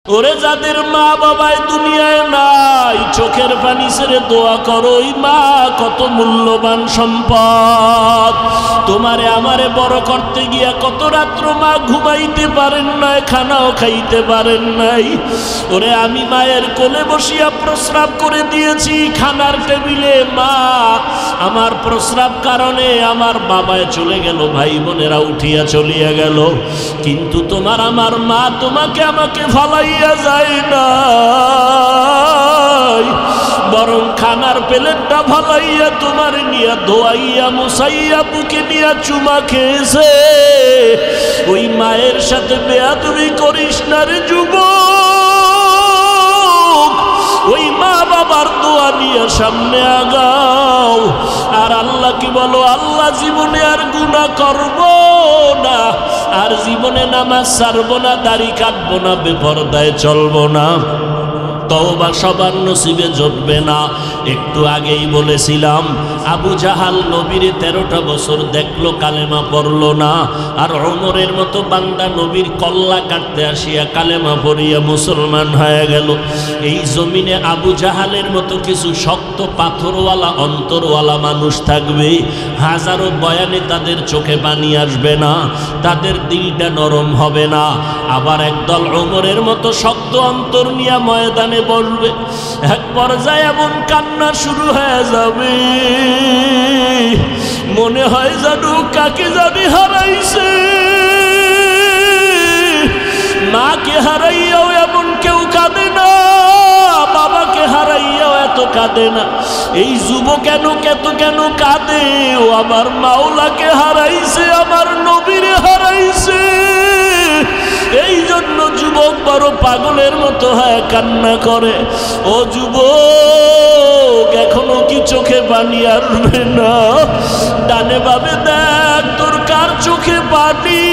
ওরে যাদের মা বাবায় দুনিয়ায় নাই, চোখের পানি ছেড়ে দোয়া করো, ওই মা কত মূল্যবান সম্পদ। তোমারে আমারে বড় করতে গিয়া কত রাত্র মা ঘুমাইতে পারেন নাই, খানাও খাইতে পারেন নাই। ওরে আমি মায়ের কোলে বসিয়া প্রস্রাব করে দিয়েছি খানার টেবিলে, মা আমার প্রস্রাব কারণে আমার বাবায় চলে গেল, ভাই বোনেরা উঠিয়া চলিয়া গেল, কিন্তু তোমার আমার মা তোমাকে আমাকে ফালাইয়া যায় না, বরং খানার প্লেটটা ফালাইয়া তোমার নিয়া ধোয়াইয়া মুসাইয়া বুকে নিয়া চুমা খেয়েছে। ওই মায়ের সাথে বেয়াদবি করিস না রে যুবক, ওই মা বাবার দোয়া নিয়ে সামনে আগাও। আর আল্লাহকে বলো, আল্লাহ জীবনে আর গুনাহ করব না, আর জীবনে নামাজ ছাড়বো না, দাড়ি কাটবো না, বেপরদায় চলবো না। তওবা সবার নসিবে জুটবে না। একটু আগেই বলেছিলাম আবু জাহাল নবীর 13টা বছর দেখলো, কালেমা পড়লো না, আর ওমরের মতো বান্দা নবীর কল্লা কাটতে আসিয়া কালেমা পড়িয়া মুসলমান হয়ে গেল। এই জমিনে আবু জাহালের মতো কিছু শক্ত পাথরওয়ালা অন্তরওয়ালা মানুষ থাকবে, হাজারো বয়ানে তাদের চোখে পানি আসবে না, তাদের দিলটা নরম হবে না। আবার একদল ওমরের মতো শক্ত অন্তর নিয়ে ময়দানে বসবে, এক পর্যায়ে এমন কান্না শুরু হয়ে যাবে, মনে হয় জানো কাকে জানি হারাইছে। মাকে হারাইয়াও এমন কেউ কাঁদে না, বাবাকে হারাইয়াও এত কাঁদে না। এই যুবক কেন কাঁদে? ও আমার মাওলাকে হারাইছে, আমার নবীরে হারাইছে। এই জন্য যুবক বড় পাগলের মতো হয় কান্না করে। ও যুবক, এখনো কি চোখে পানি আসবে না? ডানে বামে দেখ তোর কার চোখে পানি।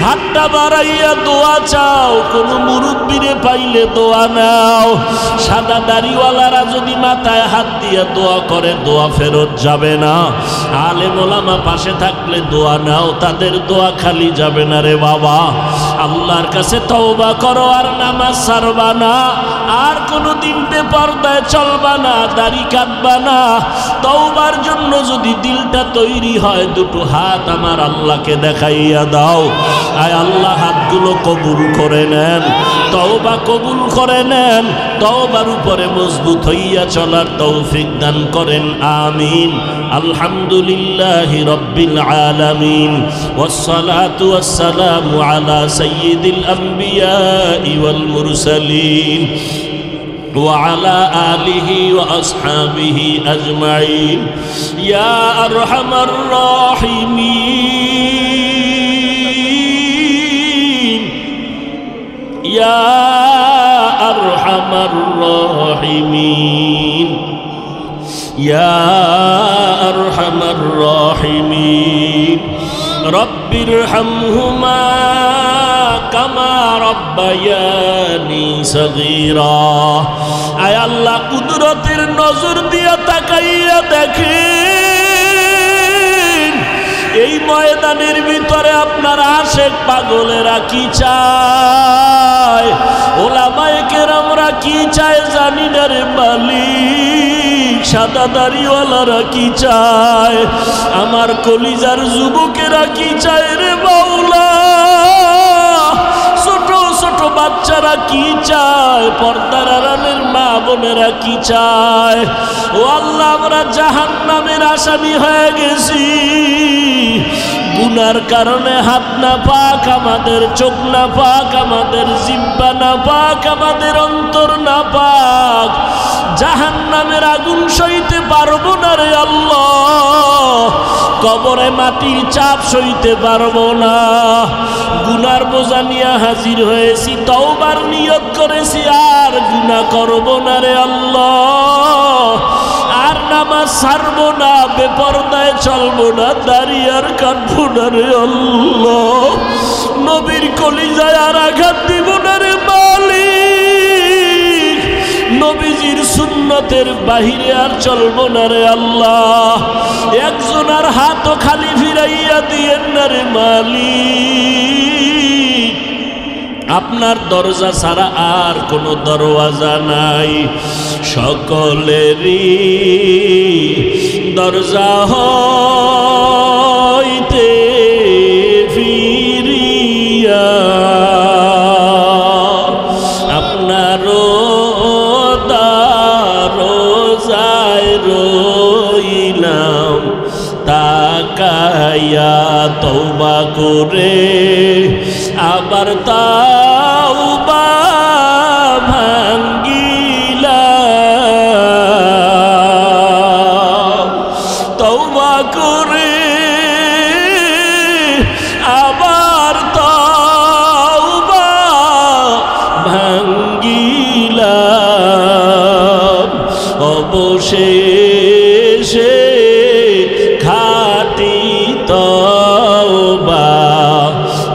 হাতটা বাড়াইয়া দোয়া চাও, কোনো মুরব্বিরে পাইলে দোয়া নাও। সাদা দাড়িওয়ালারা যদি মাথায় হাত দিয়ে দোয়া করে, দোয়া ফেরত যাবে না। আলেম ওলামা পাশে থাকলে দোয়া নাও, তাদের দোয়া খালি যাবে না রে বাবা। আল্লাহর কাছে তওবা করো, আর নামাজ ছাড়বা না, আর কোনোদিন বেপরদায় চলবা না, দাড়ি কাটবা না। তওবার জন্য যদি দিলটা তৈরি হয়, দুটো হাত আমার আল্লাহকে দেখাইয়া দাও। আয় আল্লাহ হাতগুলো কবুল করে নেন, তওবা কবুল করে নেন, তওবার উপরে মজবুত হইয়া চলার তৌফিক দান করেন, আমিন। আলহামদুলিল্লাহি রাব্বিল আলামিন, ওয়াসসালাতু ওয়াসসালামু আলা সাইয়্যিদিল আমবিয়াই ওয়াল মুরসালিন وعلى آله وأصحابه أجمعين يا أرحم الراحمين يا أرحم الراحمين يا أرحم الراحمين رب ارحمهما কামা রব্বায়ানি সগীরা। আয় আল্লাহ, কুদরতের নজর দিয়া তাকাইয়া দেখেন এই ময়দানের ভিতরে আপনার আশেক পাগলেরা কি চায়, ওলামায়ে কেরামরা কি চায় জানি না রে মালিক। সাদা দাড়িওয়ালারা কি চায়, আমার কলিজার যুবকেরা কি চায় রে মাওলা, ছোট বাচ্চারা কি চায়, পর্দার আড়ালের মা বোনেরা কি চায়। ও আল্লাহ, আমরা জাহান্নামের আসামি হয়ে গেছি। গুনার কারণে হাত না পাক, আমাদের চোখ না পাক, আমাদের জিহ্বা না পাক, আমাদের অন্তর না পাক। জাহান্নামের আগুন সইতে পারবো না রে আল্লাহ, কবরে মাটির চাপ সইতে পারবো না। গুনার বোঝা নিয়ে হাজির হয়েছি, তওবার নিয়ত করেছি, আর গুনাহ করবো না রে আল্লাহ, আর নামাজ ছাড়বো না, বেপরদায় চলবো না, দাড়ি আর কাটবো না রে আল্লাহ, নবীর কলিজায় আর আঘাত দিব না রে মালিক, নবীজির সুন্নতের বাহিরে আর চলবো না রে আল্লাহ। একজনের হাতও খালি ফিরাইয়া দিয়েন না রে মালিক। আপনার দরজা ছাড়া আর কোনো দরওয়াজা নাই। সকলেরই দরজা হইতে ফিরিয়া আপনারও দরজায় রইলাম তাকায়া, তওবা করে আবার তাওবা ভাঙ্গিলাম, তওবা করে আবার তাওবা ভাঙ্গিলাম, অবশেষে খাঁটি তওবা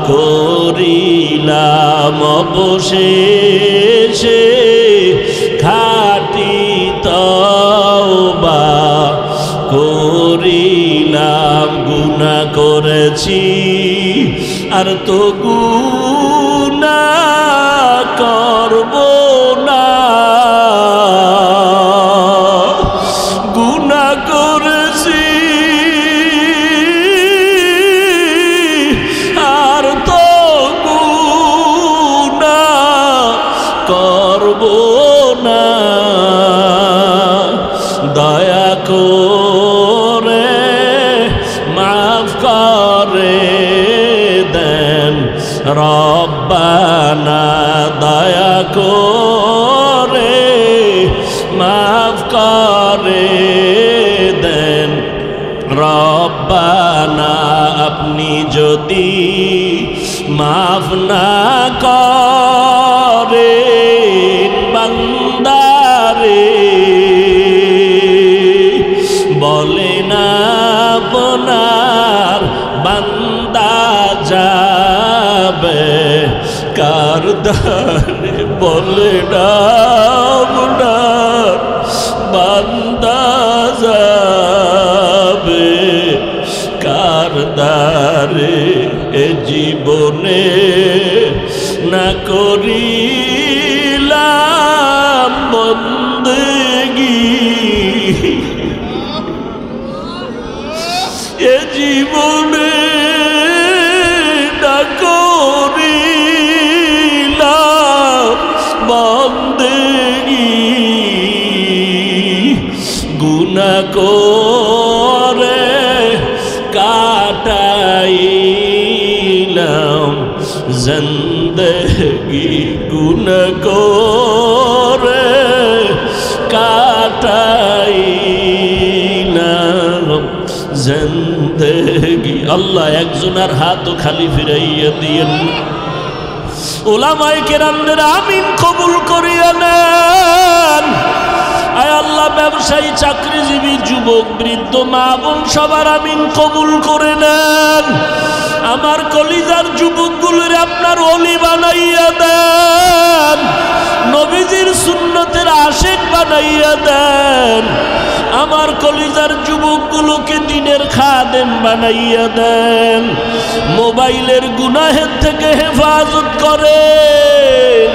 করিলাম, অবশেষে খাঁটি তওবা করিলাম। গুনাহ করেছি আর তো গুনাহ করব না, গুনাহ করেছি আর তো গুনাহ করব না। দয়া করে মাফ করে দেন রব্বানা, দয়া করে মাফ করে দেন রব্বানা। আপনি যদি মাফ না করেন বান্দারে, বলে না আপনার বান্দা যাবে কার দ্বারে, বলে না আপনার বান্দা যাবে কার দ্বারে। এ জীবনে না করিলাম বন্দেগী, এ জীবনে না করিলাম বন্দেগী, গুনাহ করে কাটাইলাম জিন্দেগি, গুনাহ করে কাটাইলাম জিন্দেগি। আল্লাহ একজনের হাতও খালি ফিরাইয়া দিয়েন। উলামায়ে কেরামদের আমিন কবুল করিয়া নেন। আয় আল্লাহ, ব্যবসায়ী, চাকরিজীবী, যুবক, বৃদ্ধ, মা বোন সবার আমিন কবুল করে নেন। আমার কলিজার যুবকগুলোর আপনার ওলি বানাইয়া দেন, নবীজির সুন্নতের আশিক বানাইয়া দেন। আমার কলিজার যুবকগুলোকে দিনের খাদেম বানাইয়া দেন। মোবাইলের গুনাহের থেকে হেফাজত করেন,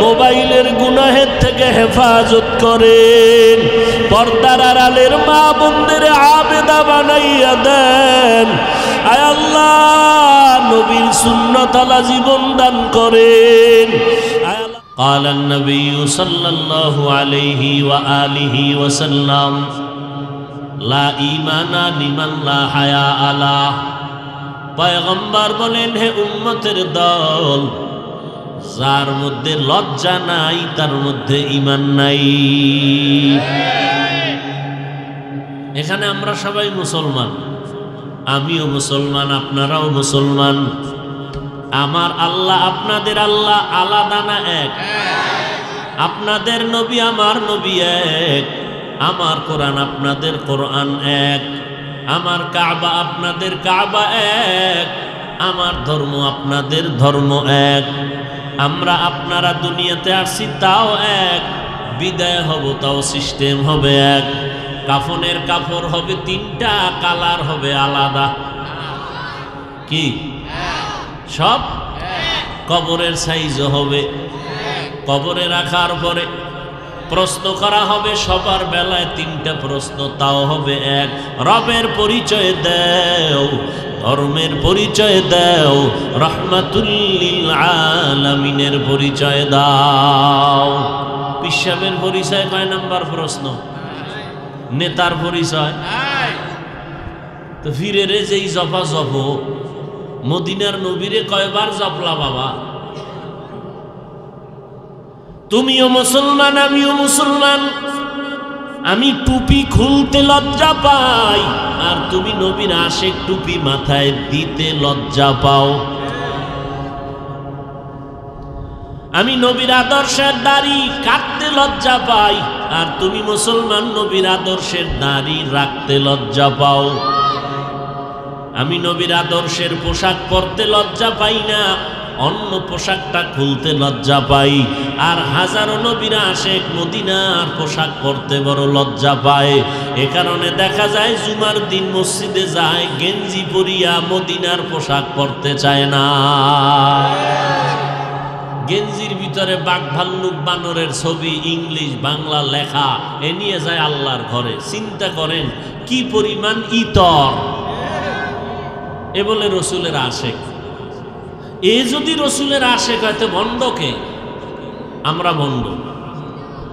মোবাইলের গুনাহের থেকে হেফাজত করেন। পর্দার আড়ালের মা বোনদের আবেদা বানাইয়া দেন। আয় আল্লাহ, নবীর সুন্নত আলা জীবন দান করেন। قال النبي صلى الله عليه وآله وسلم لا إيمان لمن لا حياء له। পয়গম্বর বলেন, হে উম্মতের দল, যার মধ্যে লজ্জা নাই তার মধ্যে ঈমান নাই। এখানে আমরা সবাই মুসলমান, আমিও মুসলমান, আপনারাও মুসলমান। আমার আল্লাহ আপনাদের আল্লাহ আলাদা না এক? আপনাদের নবী আমার নবী এক, আমার কোরআন আপনাদের কোরআন এক, আমার কাবা আপনাদের কাবা এক, আমার ধর্ম আপনাদের ধর্ম এক। আমরা আপনারা দুনিয়াতে আসছি তাও এক, বিদায় হব তাও সিস্টেম হবে এক। কাফনের কাপড় হবে তিনটা, কালার হবে আলাদা। কি সব? কবরের সাইজও হবে। কবরে রাখার পরে প্রশ্ন করা হবে সবার বেলায় 3টা প্রশ্ন, তাও হবে এক, রবের পরিচয় দাও, ধর্মের পরিচয় দাও, রাহমাতুল লিল আলামিনের পরিচয় দাও। পিসাবের পরিচয় কয় নাম্বার প্রশ্ন? নেতার পরিচয় তো ফিরে রে যেই জপা জপ, মদিনার নবীরে কয়বার জপলা বাবা? তুমিও মুসলমান, আমিও মুসলমান, আমি টুপি খুলতে লজ্জা পাই, আর তুমি নবীর আশেক টুপি মাথায় দিতে লজ্জা পাও। আমি নবীর আদর্শের দাড়ি কাটতে লজ্জা পাই, আর তুমি মুসলমান নবীর আদর্শের দাড়ি রাখতে লজ্জা পাও। আমি নবীর আদর্শের পোশাক পরতে লজ্জা পাই না, অন্য পোশাকটা খুলতে লজ্জা পাই, আর হাজারো নবীরা আশেক মদিনার পোশাক পরতে বড় লজ্জা পায়। এ কারণে দেখা যায় জুমার দিন মসজিদে যায় গেঞ্জি পরিয়া, মদিনার পোশাক পরতে চায় না। গেঞ্জির ভিতরে বাঘ ভাল্লুক বানরের ছবি, ইংলিশ বাংলা লেখা, এ নিয়ে যায় আল্লাহর ঘরে। চিন্তা করেন কি পরিমাণ ইতর। এ বলে রসুলের আশেক। এ যদি রসুলের আশেক হয়তো ভণ্ডকে, আমরা ভণ্ড।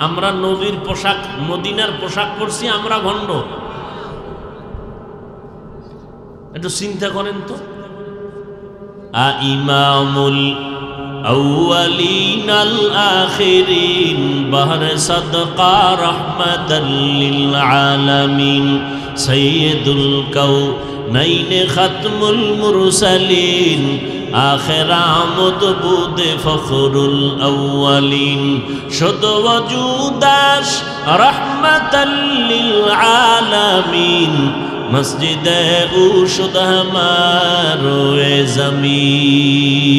আমরা নবীর পোশাক, মদিনার পোশাক পরছি, আমরা ভণ্ড। একটু চিন্তা করেন তো। ইমামুল আউয়ালিন আল আখিরিন বাহরে সাদকা রাহমাতাল লিল আলামিন সাইয়্যিদুল কাউনাইন খাতমুল মুরসালিন আখির আমদ বুদে ফখরুল আউয়ালিন শুদ ওয়াজুদাস রাহমাতাল লিল আলামিন মসজিদে উশুদ হামারোয়ে জমিন।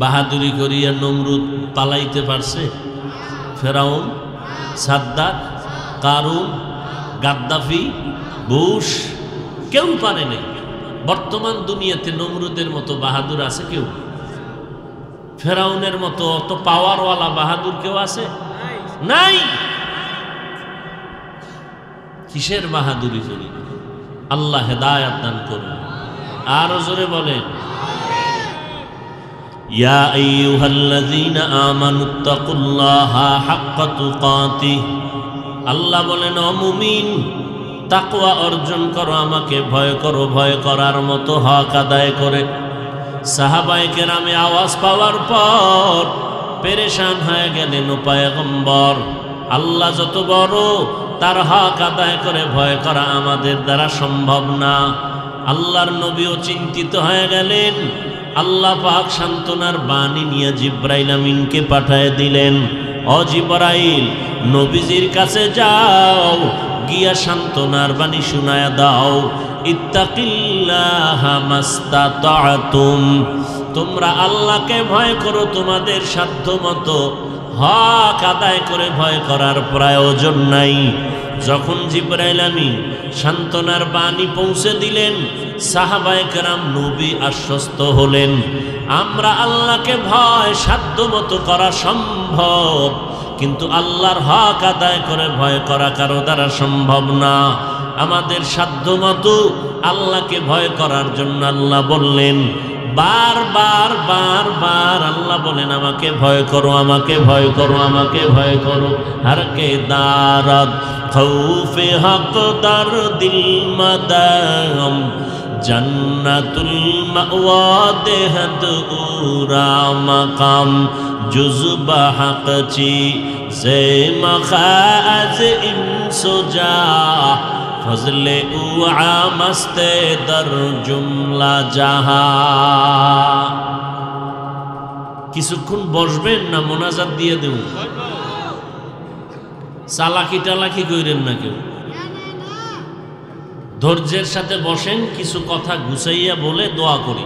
বাহাদুরি করিয়া নমরুদ পালাইতে পারছে? ফেরাউন, সাদ্দাত, কারুন, গাদ্দাফি, বুশ, কেউ পারে নাই। বর্তমান দুনিয়াতে নমরুদের মতো বাহাদুর আছে কেউ? ফেরাউনের মতো অত পাওয়ারওয়ালা বাহাদুর কেউ আছে? নাই। কিসের বাহাদুরি করি? আল্লাহ হেদায়াত দান করুন। আরো জোরে বলেন, ইয়া আইয়ুহাল্লাযীনা আমানুত্তাকুল্লাহা হাক্কা তুকাতিহ। আল্লাহ বলেন, ও মুমিন, তাকওয়া অর্জন করো, আমাকে ভয় করো, ভয় করার মতো হক আদায় করে। সাহাবায়ে কেরামে আওয়াজ পাওয়ার পর পেরেশান হয়ে গেলেন, ও পয়গম্বর, আল্লাহ যত বড়, তার হক আদায় করে ভয় করা আমাদের দ্বারা সম্ভব না। আল্লাহর নবীও চিন্তিত হয়ে গেলেন। আল্লাহ পাক সান্ত্বনার বাণী নিয়ে জিব্রাইল আমিনকে পাঠিয়ে দিলেন, ও জিব্রাইল, নবীজির কাছে যাও, গিয়া সান্ত্বনার বাণী শোনায়া দাও। ইত্তাকিল্লাহা মাস্তাতাতুম, তোমরা আল্লাহকে ভয় করো তোমাদের সাধ্য মতো, হক আদায় করে ভয় করার প্রয়োজন নাই। যখন জিবরাইল আমিন সান্ত্বনার বাণী পৌঁছে দিলেন, সাহাবায়ে কেরাম নবী আশ্বস্ত হলেন, আমরা আল্লাহকে ভয় সাধ্য মতো করা সম্ভব, কিন্তু আল্লাহর হক আদায় করে ভয় করা কারো দ্বারা সম্ভব না। আমাদের সাধ্য মতো আল্লাহকে ভয় করার জন্য আল্লাহ বললেন, বারবার বারবার আল্লাহ বলেন, আমাকে ভয় করো, আমাকে ভয় করো, আমাকে ভয় করো। হরকে দারদ খৌফে হক দার দিল মাদাম জান্নাতুল মাওয়া দেহদ উরা মাকাম জুজবা হকচি জে মখাজ ইনসুজা ফজলে উআ মস্তে দর জুমলা জাহা। কিছুক্ষণ বসবেন না মোনাজাত দিয়ে দেব? চালাকি টালাকি কইরেন না কেউ, ধৈর্যের সাথে বসেন, কিছু কথা গুছাইয়া বলে দোয়া করি।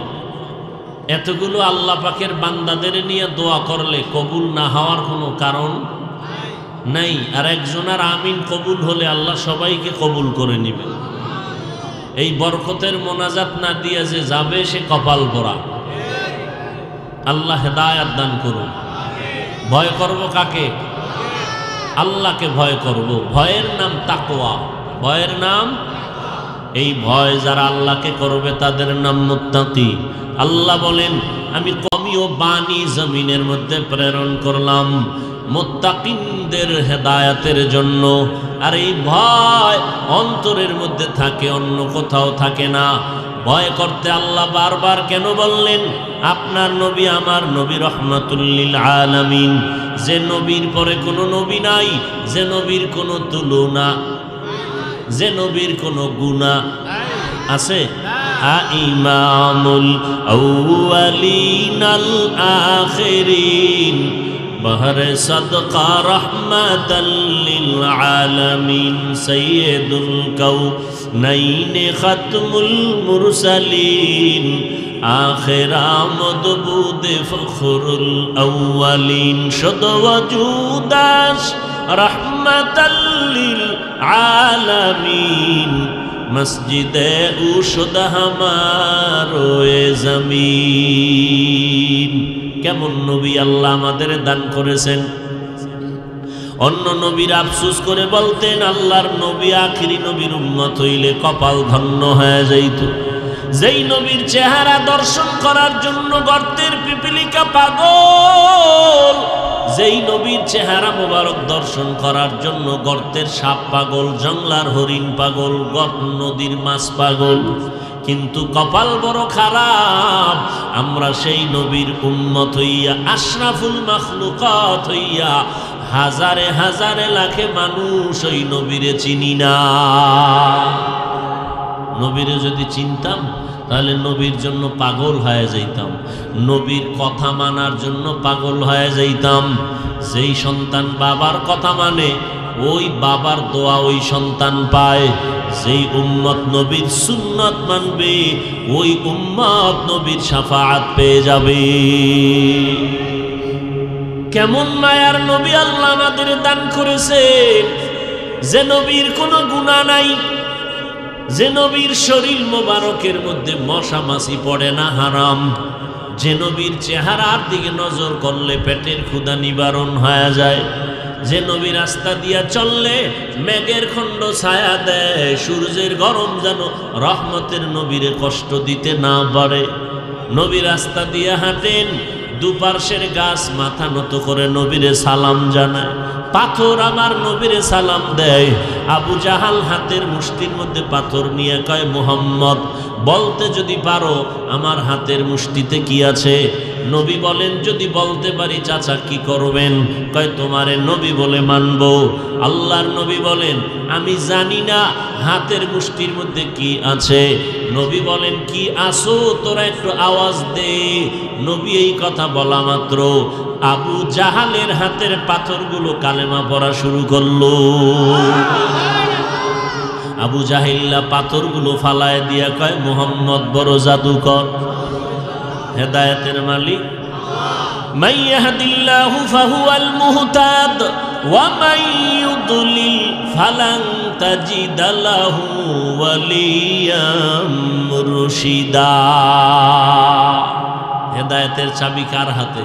এতগুলো আল্লাহ পাকের বান্দাদের নিয়ে দোয়া করলে কবুল না হওয়ার কোনো কারণ নাই। আর একজনের আমিন কবুল হলে আল্লাহ সবাইকে কবুল করে নেবেন। এই বরকতের মোনাজাত না দিয়ে যে যাবে সে কপাল পোড়া। আল্লাহ হেদায়াত দান করুন। ভয় করব কাকে? আল্লাহকে ভয় করব। ভয়ের নাম তাকওয়া, ভয়ের নাম, এই ভয় যারা আল্লাহকে করবে তাদের নাম মুত্তাকি। আল্লাহ বলেন আমি কমিও বাণী জমিনের মধ্যে প্রেরণ করলাম মুত্তাকিনদের হেদায়াতের জন্য। আর এই ভয় অন্তরের মধ্যে থাকে, অন্য কোথাও থাকে না। ভয় করতে আল্লাহ বারবার কেন বললেন? আপনার নবী আমার নবী রহমাতুল লিল আলামিন, যে নবীর পরে কোনো নবী নাই, যে নবীর কোনো তুলনা, যে নবীর কোনো গুনাহ আছে। ইমামুল আউয়ালিন আল আখিরিন বহরে সদকা রহমাতাল লিল আলামিন সাইয়্যিদুল কাউনাইন খাতমুল মুরসালিন আখির আমদ বুদে ফখরুল আউয়ালিন শুদ ওয়াজুদাস রহমাতাল লিল আলামিন মসজিদে উশুদ হামারোয়ে জমিন। কেমন নবী আল্লাহ আমাদের দান করেছেন। অন্য নবীর আফসোস করে বলতেন আল্লাহর নবী আখিরি নবীর উম্মত হইলে কপাল ধন্য হয়ে যাইত। যেই নবীর চেহারা দর্শন করার জন্য গর্তের পিপিলিকা পাগল, যেই নবীর চেহারা মোবারক দর্শন করার জন্য গর্তের সাপ পাগল, জংলার হরিণ পাগল, নদীর মাছ পাগল। কিন্তু কপাল বড় খারাপ, আমরা সেই নবীর উম্মত হইয়া, আশরাফুল মাখলুকাত হইয়া হাজারে হাজারে লাখে মানুষ ওই নবীরে চিনি না। নবীরে যদি চিনতাম তাহলে নবীর জন্য পাগল হয়ে যাইতাম, নবীর কথা মানার জন্য পাগল হয়ে যাইতাম। যেই সন্তান বাবার কথা মানে ওই বাবার দোয়া ওই সন্তান পায়। যেই উম্মত নবীর সুন্নাত মানবে ওই উম্মত নবীর শাফাআত পেয়ে যাবে। কেমন মায়ার নবী আল্লাহ আমাদের দান করেছেন, যে নবীর কোনো গুনাহ নাই, যে নবীর শরীর মোবারকের মধ্যে মশা মাছি পড়ে না হারাম, যে নবীর চেহারার দিকে নজর করলে পেটের ক্ষুধা নিবারণ হয়ে যায়, যে নবী রাস্তা দিয়া চললে মেঘের খণ্ড ছায়া দেয়, সূর্যের গরম যেন রহমতের নবীরে কষ্ট দিতে না পারে। নবী রাস্তা দিয়ে হাঁটেন, দুপার্শ্বের গাছ মাথা নত করে নবীরে সালাম জানায়, পাথর আমার নবীরে সালাম দেয়। আবু জাহাল হাতের মুষ্টির মধ্যে পাথর নিয়ে কয় মুহাম্মদ বলতে যদি পারো আমার হাতের মুষ্টিতে কি আছে? নবী বলেন যদি বলতে পারি চাচা কি করবেন? কয় তোমারে নবী বলে মানব। আল্লাহর নবী বলেন আমি জানি না হাতের মুষ্টির মধ্যে কি আছে। নবী বলেন কি আসো তোরা একটু আওয়াজ দে। নবী এই কথা বলা মাত্র আবু জাহালের হাতের পাথরগুলো কালেমা পড়া শুরু করলো। আবু জাহিল্লা পাথরগুলো ফালায় দিয়া কয় মুহাম্মদ বড় জাদুকর, হেদায়েতের মালিক। মান ইয়াহদিল্লাহু ফাহুয়াল মুহতাদ ওয়া মান ইউদ্লিল ফালান তাজিদা লাহু ওয়ালিয়াম মুরশিদা। হেদায়েতের চাবি কার হাতে?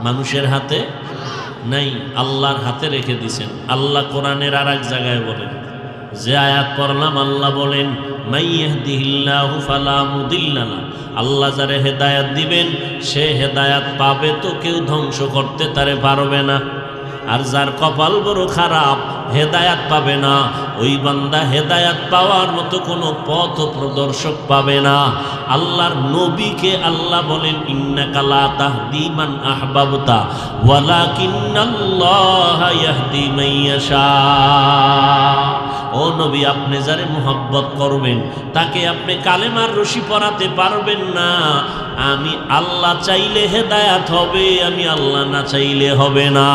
মানুষের হাতে নাই, আল্লাহর হাতে রেখে দিয়েছেন। আল্লাহ কোরআনের আর এক জায়গায় বলেন, যে আয়াত পড়লাম আল্লাহ বলেন মান ইয়াহদিহিল্লাহু ফালা মুদিল্লা লাহু, আল্লাহ যারে হেদায়াত দিবেন সে হেদায়াত পাবে, তো কেউ ধ্বংস করতে তারে পারবে না। আর যার কপাল বড় খারাপ হেদায়াত পাবে না, ওই বান্দা হেদায়াত পাওয়ার মতো কোনো পথ প্রদর্শক পাবে না। আল্লাহর নবীকে আল্লাহ বলেন ইন্নাকা লা তাহদি মান আহবাবতা ওয়ালাকিন্নাল্লাহা ইয়াহদি মান ইয়াশা। ও নবী আপনি যারে মুহাব্বত করবেন তাকে আপনি কালেমার রশি পরাতে পারবেন না। আমি আল্লাহ চাইলে হেদায়াত হবে, আমি আল্লাহ না চাইলে হবে না।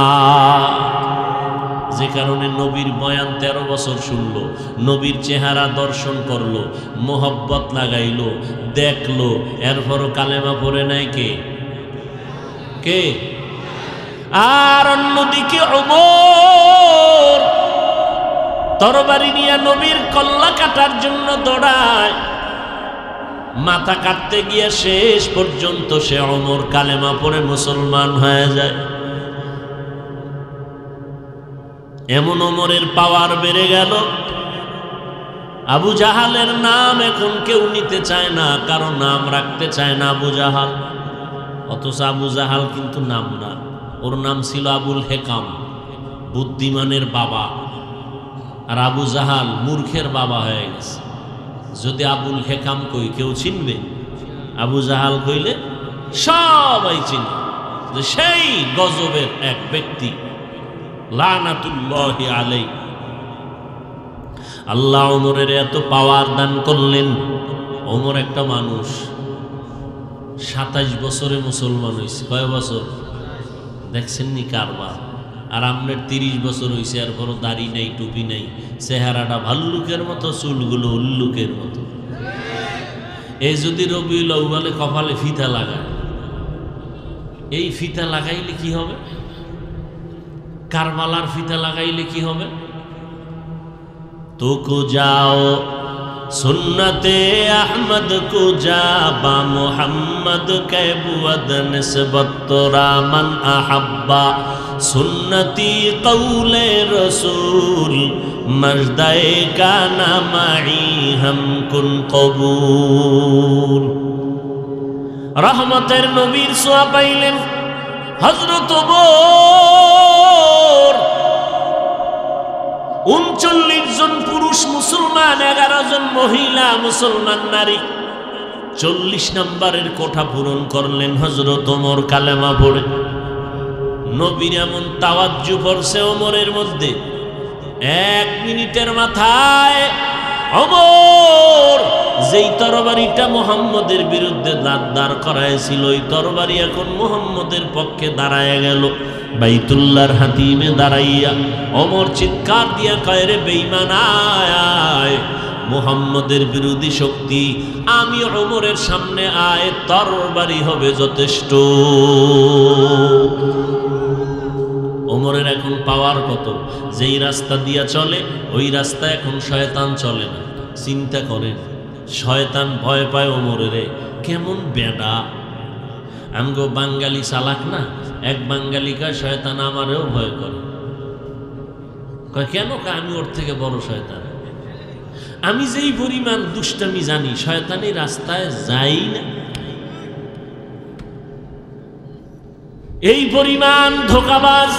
যে কারণে নবীর বয়ান 13 বছর শুনলো, নবীর চেহারা দর্শন করলো, মোহব্বত লাগাইলো, দেখলো, এরপরও কালেমা পড়ে নাই কে? কে? আর অন্যদিকে ওমর তরবারি নিয়ে নবীর কল্লা কাটার জন্য দৌড়ায়। মাথা কাটতে গিয়ে শেষ পর্যন্ত সে ওমর কালেমা পড়ে মুসলমান হয়ে যায়। এমন ওমরের পাওয়ার বেড়ে গেল, আবু জাহালের নাম এখন কেউ নিতে চায় না, কারো নাম রাখতে চায় না আবু জাহাল। অথচ আবু জাহাল কিন্তু নাম না, ওর নাম ছিল আবুল হেকাম, বুদ্ধিমানের বাবা। আর আবু জাহাল মূর্খের বাবা হয়ে গেছে। যদি আবুল হেকাম কই কেউ চিনবে? আবু জাহাল কইলে সবাই চিনবে যে সেই গজবের এক ব্যক্তি, লানাতুল্লাহি আলাইহি। আল্লাহ ওমরের এত পাওয়ার দান করলেন। ওমর একটা মানুষ 27 বছরে মুসলমান হয়েছে। কয় বছর দেখছেন নি কারবার? আর আপনার 30 বছর হয়েছে, আর বড় দাড়ি নাই, টুপি নাই, চেহারাটা ভাল্লুকের মতো, চুলগুলো উল্লুকের মতো। এই যদি রবিউল আউয়ালে কপালে ফিতা লাগায়, এই ফিতা লাগাইলে কি হবে? কারবালার ফিতা লাগাইলে কি হবে? তো কো যাও সুন্নতে আহমদ কো যাবা মুহাম্মদ কে বুয়াদ নিসবত তোরা মান আহাব্বা সুন্নতি কৌলে রসুল মজদায়ে কানা মাই হাম কুন কবুল। রহমতের নবীর ছোঁয়া পাইলেন হযরত ওমর। 39 জন পুরুষ মুসলমান, 11 জন মহিলা মুসলমান নারী। 40 নম্বরের কোঠা পূরণ করলেন হযরত ওমর কালেমা পড়ে। নবীর এমন তাওয়াজ্জু পড়ছে ওমরের মধ্যে, 1 মিনিটের মাথায় ওমর যেই তরবারিটা মুহাম্মদের বিরুদ্ধে দাঁড় করাইছিল, ওই তরবারি এখন মুহাম্মদের পক্ষে দাঁড়ায় গেল। বাইতুল্লাহর হাতিমে দাঁড়াইয়া ওমর চিৎকার দিয়া কয়, রে বেঈমান আয়, মুহাম্মদের বিরোধী শক্তি আমি ওমরের সামনে আয়, তরবারি হবে যথেষ্ট। ওমরের এখন পাওয়ার কত? যেই রাস্তা দিয়া চলে ওই রাস্তা এখন শয়তান চলে না। চিন্তা করেন, শয়তান ভয় পায় ওমরেরে। কেমন বেডা! আমগো বাঙালি চালাক না? এক বাঙালি কয় শয়তান আমারেও ভয় করে। কয় কেন? আমি ওর থেকে বড় শয়তান। আমি যেই পরিমাণ দুষ্টামি জানি, শয়তানি রাস্তায় যাই না। এই পরিমাণ ধোঁকাবাজ।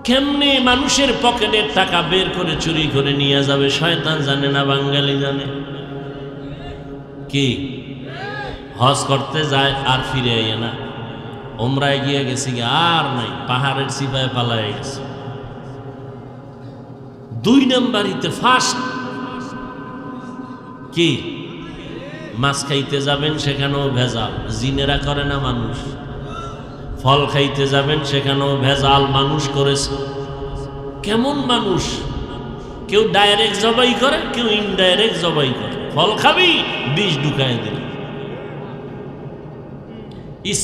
কেমনে মানুষের পকেটের টাকা বের করে চুরি করে নিয়ে যাবে? শয়তান জানে না, বাঙালি জানে। কি হজ করতে যায় আর ফিরে আইয়ে না, ওমরায় গিয়ে গেছি আর নাই, পাহাড়ের সিপাহে পালায় গেছে। 2 নম্বরিতে ফার্স্ট কি মাছ খাইতে যাবেন, সেখানেও ভেজাল, জিনেরা করে না মানুষ। ফল খাইতে যাবেন, সেখানেও ভেজাল মানুষ করেছে। কেমন মানুষ! কেউ ডাইরেক্ট জবাই করে, কেউ ইনডাইরেক্ট জবাই করে। ফল খাবি, বিষ ঢুকায় দিল।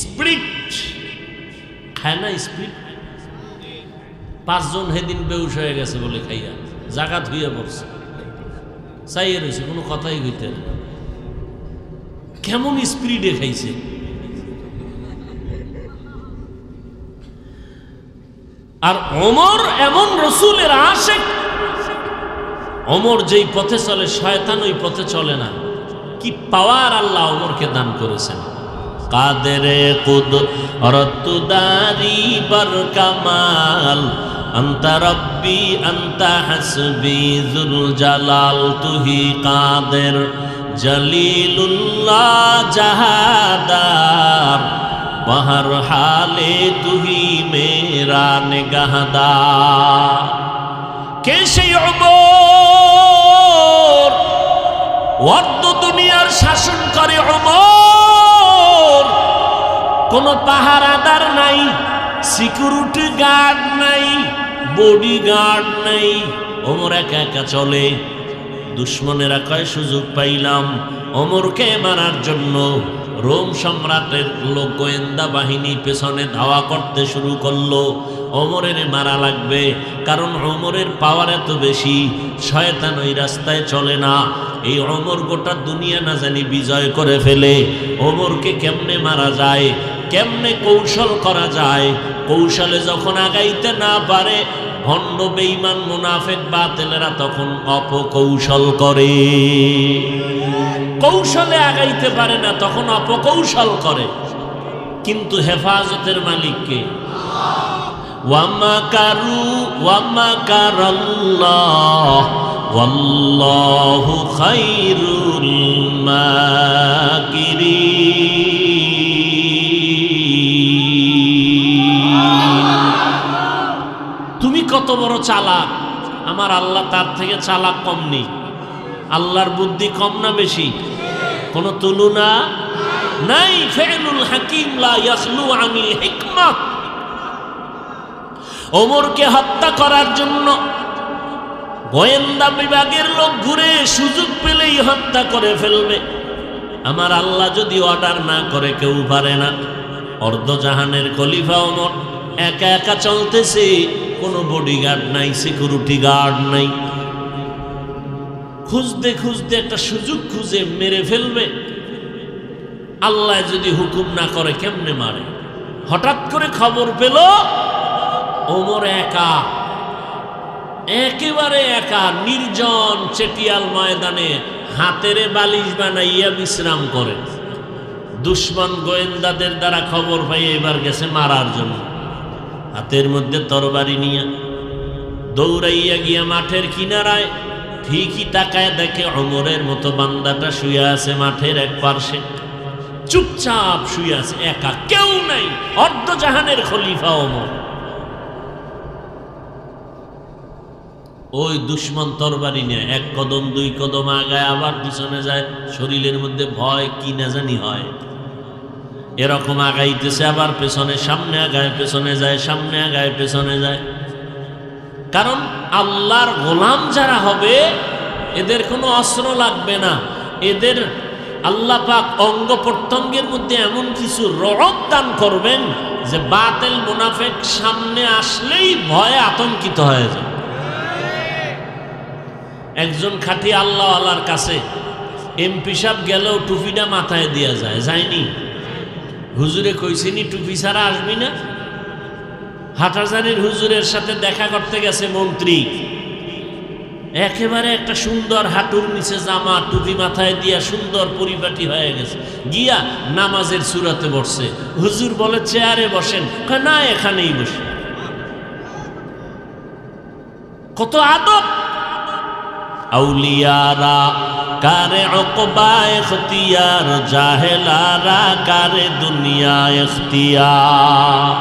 স্প্রিট খায় না, স্প্রিট। 5 জন সেদিন বেউস হয়ে গেছে বলে খাইয়া, জাগাত হইয়া পড়ছে, চাইয়ে রয়েছে, কোনো কথাই হইতে না। কেমন স্পিরিটে খাইছে! আর ওমর এমন রসুলের আশিক। ওমর যেই পথে চলে, শয়তান ওই পথে চলে না। কি পাওয়ার আল্লাহ ওমরকে দান করেছেন! কাদেরে কুদরত দারি বার কামাল আনতা রব্বি আনতা হাসবি যুল জালাল তুহি কাদের জলিলুল্লাহ জাহাদার বহর হালে তুহি মেরা নিগাহদার। কে সেই ওমর? অর্ধ দুনিয়ার শাসন করে ওমর। কোন পাহারাদার নাই, সিকিউরিটি গার্ড নাই, বডি গার্ড নাই। ওমর একা একা চলে। দুশ্মনেরা কয় সুযোগ পাইলাম ওমরকে মারার জন্য। রোম সম্রাটের লোক গোয়েন্দা বাহিনী পেছনে ধাওয়া করতে শুরু করলো, ওমরের মারা লাগবে, কারণ ওমরের পাওয়ার এত বেশি, শয়তান ওই রাস্তায় চলে না। এই ওমর গোটা দুনিয়া না জানি বিজয় করে ফেলে। ওমরকে কেমনে মারা যায়, কেমনে কৌশল করা যায়, কৌশলে যখন আগাইতে না পারে, ভণ্ড বেঈমান মুনাফিক বাতিলেরা তখন অপকৌশল করে। কৌশলে আগাইতে পারে না, তখন অপকৌশল করে। কিন্তু হেফাজতের মালিককে ওয়ামাকারু ওয়ামাকারাল্লাহ ওয়াল্লাহু খায়রুল মাকিরিন। তুমি কত বড় চালাক, আমার আল্লাহ তার থেকে চালাক কম নেই। আল্লাহর বুদ্ধি কম না বেশি? কোনো তুলনা নাই। ফি'লুল হাকিম লা ইয়াখলু আনিল হিকমা। ওমরকে হত্যা করার জন্য গোয়েন্দা বিভাগের লোক ঘুরে সুযোগ পেলেই হত্যা করে ফেলবে। আমার আল্লাহ যদি অর্ডার না করে কেউ পারে না। অর্ধজাহানের খলিফা ওমর একা একা চলতেছে, কোনো বডিগার্ড নাই, সিকিউরিটি গার্ড নাই। খুঁজতে খুঁজতে একটা সুযোগ খুঁজে মেরে ফেলবে। আল্লাহ যদি হুকুম না করে কেমনে মারে? হঠাৎ করে খবর পেল ওমর একা, একেবারে একা, নির্জন চেটিয়াল ময়দানে হাতেরে বালিশ বানাইয়া বিশ্রাম করে। দুশ্মন গোয়েন্দাদের দ্বারা খবর পাই এবার গেছে মারার জন্য। হাতের মধ্যে তরবারি নিয়ে দৌড়াইয়া গিয়া মাঠের কিনারায় ঠিকই তাকায় দেখে ওমরের মতো বান্দাটা শুয়ে আছে মাঠের এক পার্শ্বে, চুপচাপ শুয়ে আছে, একা, কেউ নাই। অর্ধজাহানের খলিফা ওমর। ওই দুশ্মন তরবারি নিয়ে এক কদম দুই কদম আগায় আবার পিছনে যায়, শরীরের মধ্যে ভয় কি না জানি হয়। এরকম আগাইতেছে, আবার পেছনে, সামনে আগায় পেছনে যায়, সামনে আগায় পেছনে যায়। কারণ আল্লাহর গোলাম যারা হবে এদের কোনো অস্ত্র লাগবে না। এদের আল্লাহ পাক অঙ্গ প্রত্যঙ্গের মধ্যে এমন কিছু রহব দান করবেন যে বাতিল মুনাফিক সামনে আসলেই ভয়ে আতঙ্কিত হয়ে যায়। একজন খাঁটি আল্লাহ আল্লাহর কাছে এমপি সাহেব গেলেও টুপিটা মাথায় দেওয়া যায়, যায়নি? হুজুরে কইছেনি টুপি ছাড়া আসবি না। হাটাজারির হুজুরের সাথে দেখা করতে গেছে মন্ত্রী, একেবারে একটা সুন্দর হাঁটুর নিচে জামা, টুপি মাথায় দিয়া সুন্দর পরিপাটি হয়ে গেছে, গিয়া নামাজের সূরাতে বসছে। হুজুর বলে চেয়ারে বসেন, না এখানেই বসে। কত আদব! আউলিয়ারা কারে উকবা ইখতিয়ার, জাহেলারা কারে দুনিয়া ইখতিয়ার।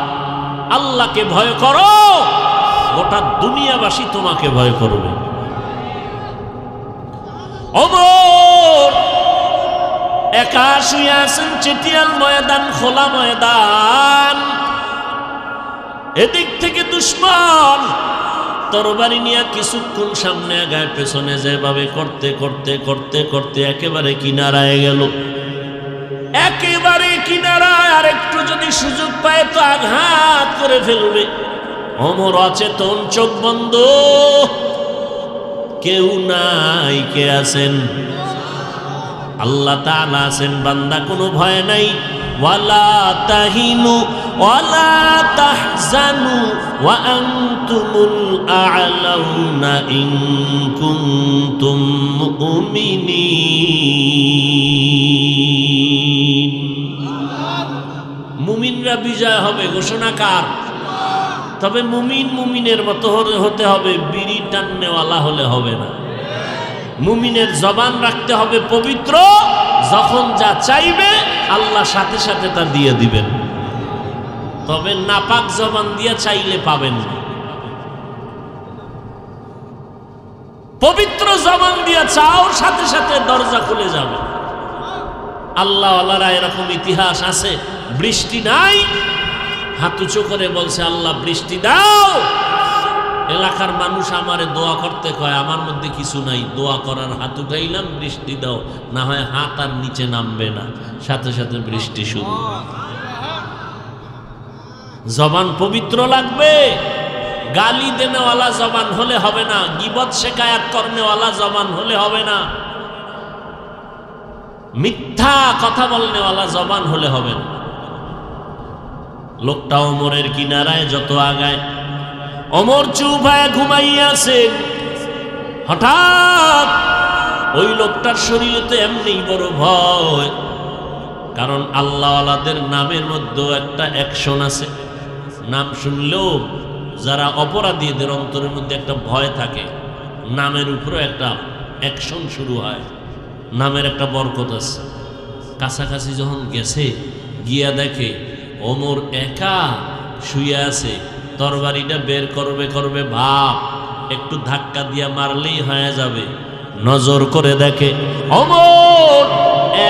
আল্লাহকে ভয় করো, গোটা দুনিয়াবাসী তোমাকে ভয় করবে। ওমর একা শুয়ে আছেন চেটিয়াল ময়দান, খোলা ময়দান। এদিক থেকে দুশ্মন তরবারি নিয়ে কিছুক্ষণ সামনে আগায় পেছনে যেভাবে করতে করতে করতে করতে একেবারে কিনারায় গেল। একেবারে কিনারায়, আর একটু যদি সুযোগ পায় তো আঘাত করে ফেলবে। ওমর অচেতন, চোখ বন্ধ, কেউ নাই। কে আছেন? আল্লাহ তাআলা আছেন। বান্দা কোনো ভয় নাই। ওয়ালা তাহিনু ওয়ালা তাহজানু ওয়া আনতুমুল আ'লাউনা ইন কুনতুম মুমিনিন। মুমিনরা বিজয় হবে, ঘোষণা কার? তবে মুমিন মুমিনের মতো হতে হবে, বিড়ি টাননেওয়ালা হলে হবে না। মুমিনের জবান রাখতে হবে পবিত্র, যখন যা চাইবে আল্লাহ সাথে সাথে তা দিয়ে দিবেন। তবে নাপাক জবান দিয়ে চাইলে পাবেন না। পবিত্র জবান দিয়ে চাও, সাথে সাথে দরজা খুলে যাবে। আল্লাহ আল্লাহরা এরকম ইতিহাস আছে। বৃষ্টি নাই, হাত উঁচু করে বলছে আল্লাহ বৃষ্টি দাও, এলাকার মানুষ আমারে দোয়া করতে কয়, আমার মধ্যে কিছু নাই, দোয়া করার হাত উঠাইলাম, বৃষ্টি দাও, না হয় হাত আর নিচে নামবে না, সাথে সাথে বৃষ্টি শুরু। জবান পবিত্র লাগবে, গালি দেনেওয়ালা জবান হলে হবে না, গীবত শেখায়াত করনেওয়ালা জবান হলে হবে না, মিথ্যা কথা বলনেওয়ালা জবান হলে হবে না। লোকটা ওমরের কিনারায় যত আগায়, ওমর চুপ হয়ে ঘুমাইয়াছেন। হঠাৎ ওই লোকটার শরীরে তো এমনি বড় ভয়, কারণ আল্লাহওয়ালাদের নামের মধ্যেও একটা অ্যাকশন আছে। নাম শুনলেও যারা অপরাধী, এদের অন্তরের মধ্যে একটা ভয় থাকে, নামের উপরে একটা অ্যাকশন শুরু হয়, নামের একটা বরকত আছে। কাছাকাছি যখন গেছে, গিয়া দেখে ওমর একা শুয়ে আছে, তরবারিটা বের করবে ভাব, একটু ধাক্কা দিয়া মারলেই হয়ে যাবে। নজর করে দেখে ওমর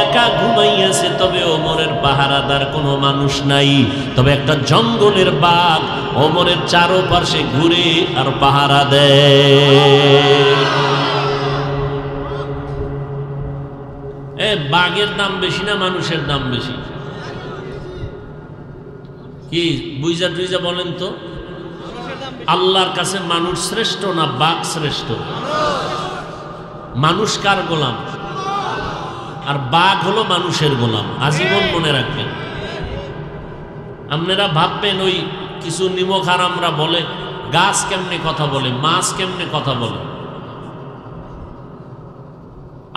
একা ঘুমাইয়াছে, তবে ওমরের পাহারাদার কোনো মানুষ নাই, তবে একটা জঙ্গলের বাঘ ওমরের চারপাশে ঘুরে আর পাহারা দেয়। বাঘের দাম বেশি না মানুষের দাম বেশি? কি বুঝা টুইজা বলেন তো? আল্লাহর কাছে মানুষ শ্রেষ্ঠ না বাঘ শ্রেষ্ঠ? মানুষ কার গোলাম? আর বাঘ হলো মানুষের গোলাম। আজীবন মনে রাখবেন। আপনারা ভাববেন ওই কিছু নিমক হারামরা বলে গাছ কেমনে কথা বলে, মাছ কেমনে কথা বলে।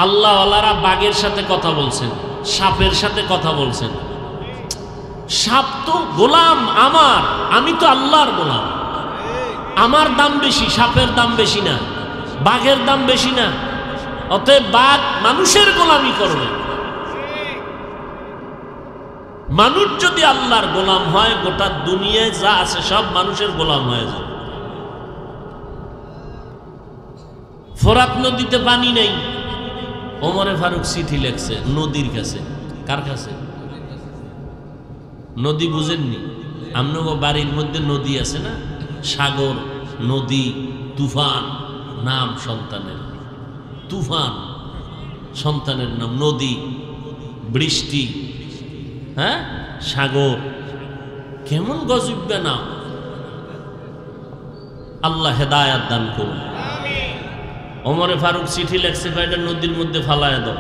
আল্লাহওয়ালারা বাঘের সাথে কথা বলছেন, সাপের সাথে কথা বলছেন। সাপ তো গোলাম আমার, আমি তো আল্লাহর গোলাম, আমার দাম বেশি, সাপের দাম বেশি না, বাঘের দাম বেশি না। অতএব বাঘ মানুষের গোলামি করবে। মানুষ যদি আল্লাহর গোলাম হয়, গোটা দুনিয়ায় যা আছে সব মানুষের গোলাম হয়ে যায়। ফোরাত নদীতে পানি নেই, ওমরে ফারুক চিঠি লেখছে নদীর কাছে। কার কাছে? নদী বুঝেননি? আপনার বাড়ির মধ্যে নদী আছে না, সাগর, নদী, তুফান নাম সন্তানের, তুফান সন্তানের নাম, নদী, বৃষ্টি, হ্যাঁ, সাগর, কেমন গজব নাম। আল্লাহ হেদায়াত দান করুন। ওমরে ফারুক চিঠি লেখছে, কয়টা নদীর মধ্যে ফালায় দাও,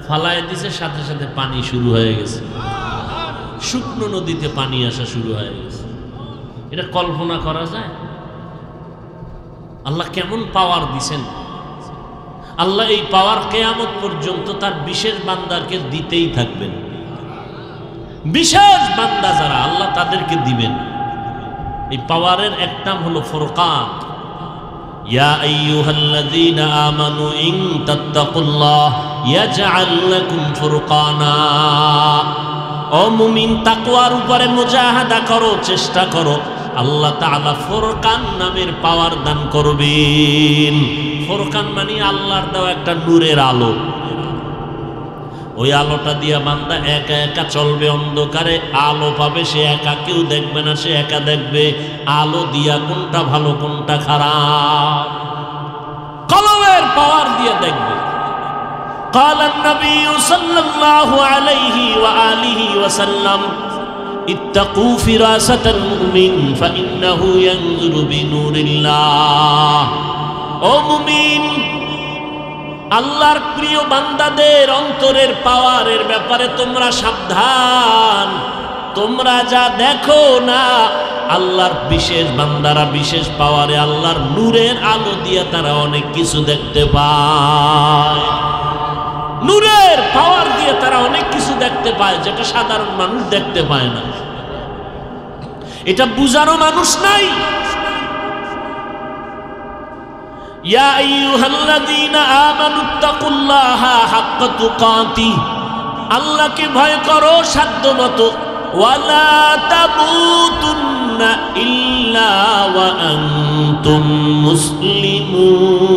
ফালায় দিছে, সাথে সাথে পানি শুরু হয়ে গেছে, শুকনো নদীতে পানি আসা শুরু হয়ে গেছে। এটা কল্পনা করা যায়? আল্লাহ কেমন পাওয়ার দিছেন। আল্লাহ এই পাওয়ার কিয়ামত পর্যন্ত তার বিশেষ বান্দাকে দিতেই থাকবেন। বিশেষ বান্দা যারা, আল্লাহ তাদেরকে দিবেন। এই পাওয়ারের এক নাম হলো ফুরকান। ইয়া আইয়ুহাল্লাযীনা আমানু ইন তাত্তাকুল্লাহ ইয়াজআল লাকুম ফুরকানা। ও মুমিন, তাকওয়ার উপরে মুজাহাদা করো, চেষ্টা করো, আল্লাহ তাআলা ফুরকান নামের পাওয়ার দান করবেন। ফুরকান মানে আল্লাহর দেওয়া একটা নূরের আলো। ওই আলোটা দিয়া বান্দা একা একা চলবে, অন্ধকারে আলো পাবে, সে একা, কেউ দেখবে না, সে একা দেখবে। আলো দিয়া কোনটা ভালো কোনটা খারাপ কলমের পাওয়ার দিয়ে দেখবে। قال النبي صلى الله عليه وآله وسلم اتقوا فراسة المؤمن فإنه ينظر بنور الله। ও মুমিন, আল্লাহর প্রিয় বান্দাদের অন্তরের পাওয়ারের ব্যাপারে তোমরা সাবধান। তোমরা যা দেখো না, আল্লাহর বিশেষ বান্দারা বিশেষ পাওয়ারে আল্লাহর নূরের আলো দিয়ে তারা অনেক কিছু দেখতে পায়। নূরের পাওয়ার দিয়ে তারা অনেক কিছু দেখতে পায় যেটা সাধারণ মানুষ দেখতে পায় না। এটা বুঝারও মানুষ নাই। ইয়া আইয়ুহাল্লাযীনা আমানুত্তাকুল্লাহা হাক্কা তুকাতিহ, আল্লাহকে ভয় করো সাধ্যমতো। ওয়ালা তামুতুন্না ইল্লা ওয়া আনতুম মুসলিমুন।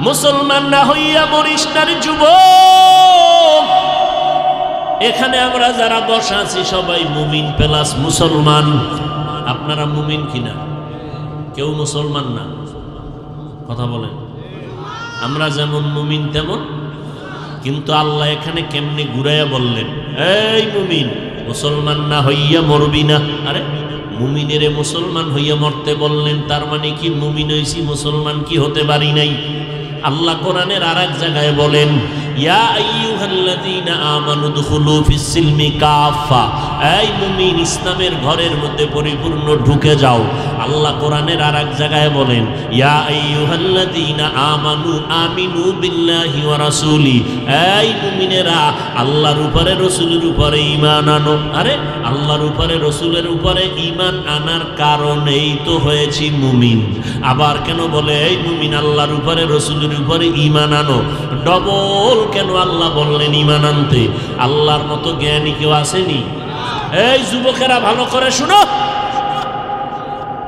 মুসলমান না হইয়া মরিস না রে যুবক। এখানে আমরা যারা বসা আছি সবাই মুমিন প্লাস মুসলমান। আপনারা মুমিন কিনা? কেউ মুসলমান না, কথা বলেন। আমরা যেমন মুমিন তেমন, কিন্তু আল্লাহ এখানে কেমনে ঘুরাইয়া বললেন, এই মুমিন মুসলমান না হইয়া মরবি না। আরে মুমিনের মুসলমান হইয়া মরতে বললেন, তার মানে কি মুমিন হইছি, মুসলমান কি হতে পারি নাই? আল্লাহ কোরআনের আরেক জায়গায় বলেন, ইয়া আইয়ুহাল্লাযীনা আমানু দুখুলু ফিস সিলমি কাফা, এই মুমিন ইসলামের ঘরের মধ্যে পরিপূর্ণ ঢুকে যাও। আল্লাহ কোরআনের আরেক জায়গায় বলেন, ইয়া আইয়ুহাল্লাযীনা আমানু আমিনু বিল্লাহি ওয়া রাসূলি, এই মুমিনেরা আল্লাহর উপরে রাসূলের উপরে ঈমান আনো। আরে আল্লাহর উপরে রাসূলের উপরে ঈমান আনার কারণেই তো হয়েছি মুমিন। আবার কেন বলে এই মুমিন আল্লাহর উপরে রাসূলের উপরে ঈমান আনো? ডবল কেন আল্লাহ বললেন ঈমান আনতে? আল্লাহর মতো জ্ঞানী কেউ আসেনি? এই যুবকেরা ভালো করে শুনো,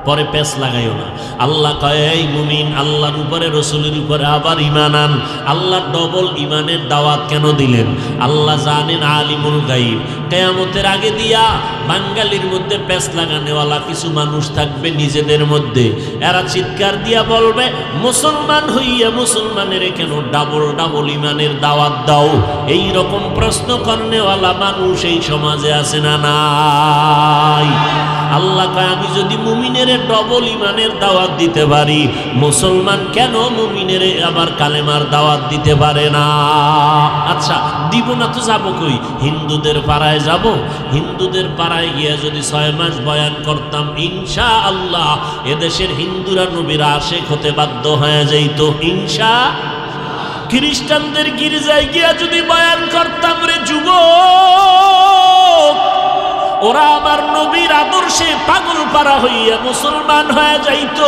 পরে পেছ লাগাইও না। আল্লাহ কয় এই মুমিন আল্লাহর উপরে রাসূলের উপরে আবার ঈমান আন। আল্লাহ ডবল ঈমানের দাওয়াত কেন দিলেন? আল্লাহ জানেন আলিমুল গায়ব, কিয়ামতের আগে দিয়া বাঙালির মধ্যে পেছ লাগানেওয়ালা কিছু মানুষ থাকবে নিজেদের মধ্যে। এরা চিৎকার দিয়া বলবে, মুসলমান হইয়া মুসলমানের কেন ডাবল ডাবল ঈমানের দাওয়াত দাও? এই রকম প্রশ্ন করনেওয়ালা মানুষ এই সমাজে আছে না নাই? আল্লাহ কয় আমি যদি মুমিনের ডবল ঈমানের দাওয়াত দিতে পারি, মুসলমান কেন মুমিনের আবার কালেমার দাওয়াত দিতে পারে না? আচ্ছা দিব না তো যাবো কই? হিন্দুদের পাড়ায় যাব। হিন্দুদের পাড়ায় গিয়ে যদি 6 মাস বয়ান করতাম, ইনশাআল্লাহ এদেশের হিন্দুরা নবীর আশিক হতে বাধ্য হয়ে যাইত, ইনশাআল্লাহ। খ্রিস্টানদের গির্জায় গিয়া যদি বয়ান করতাম, রে যুবক, ওরা আমার নবীর আদর্শে পাগল পারা হইয়া মুসলমান হয়ে যাইত।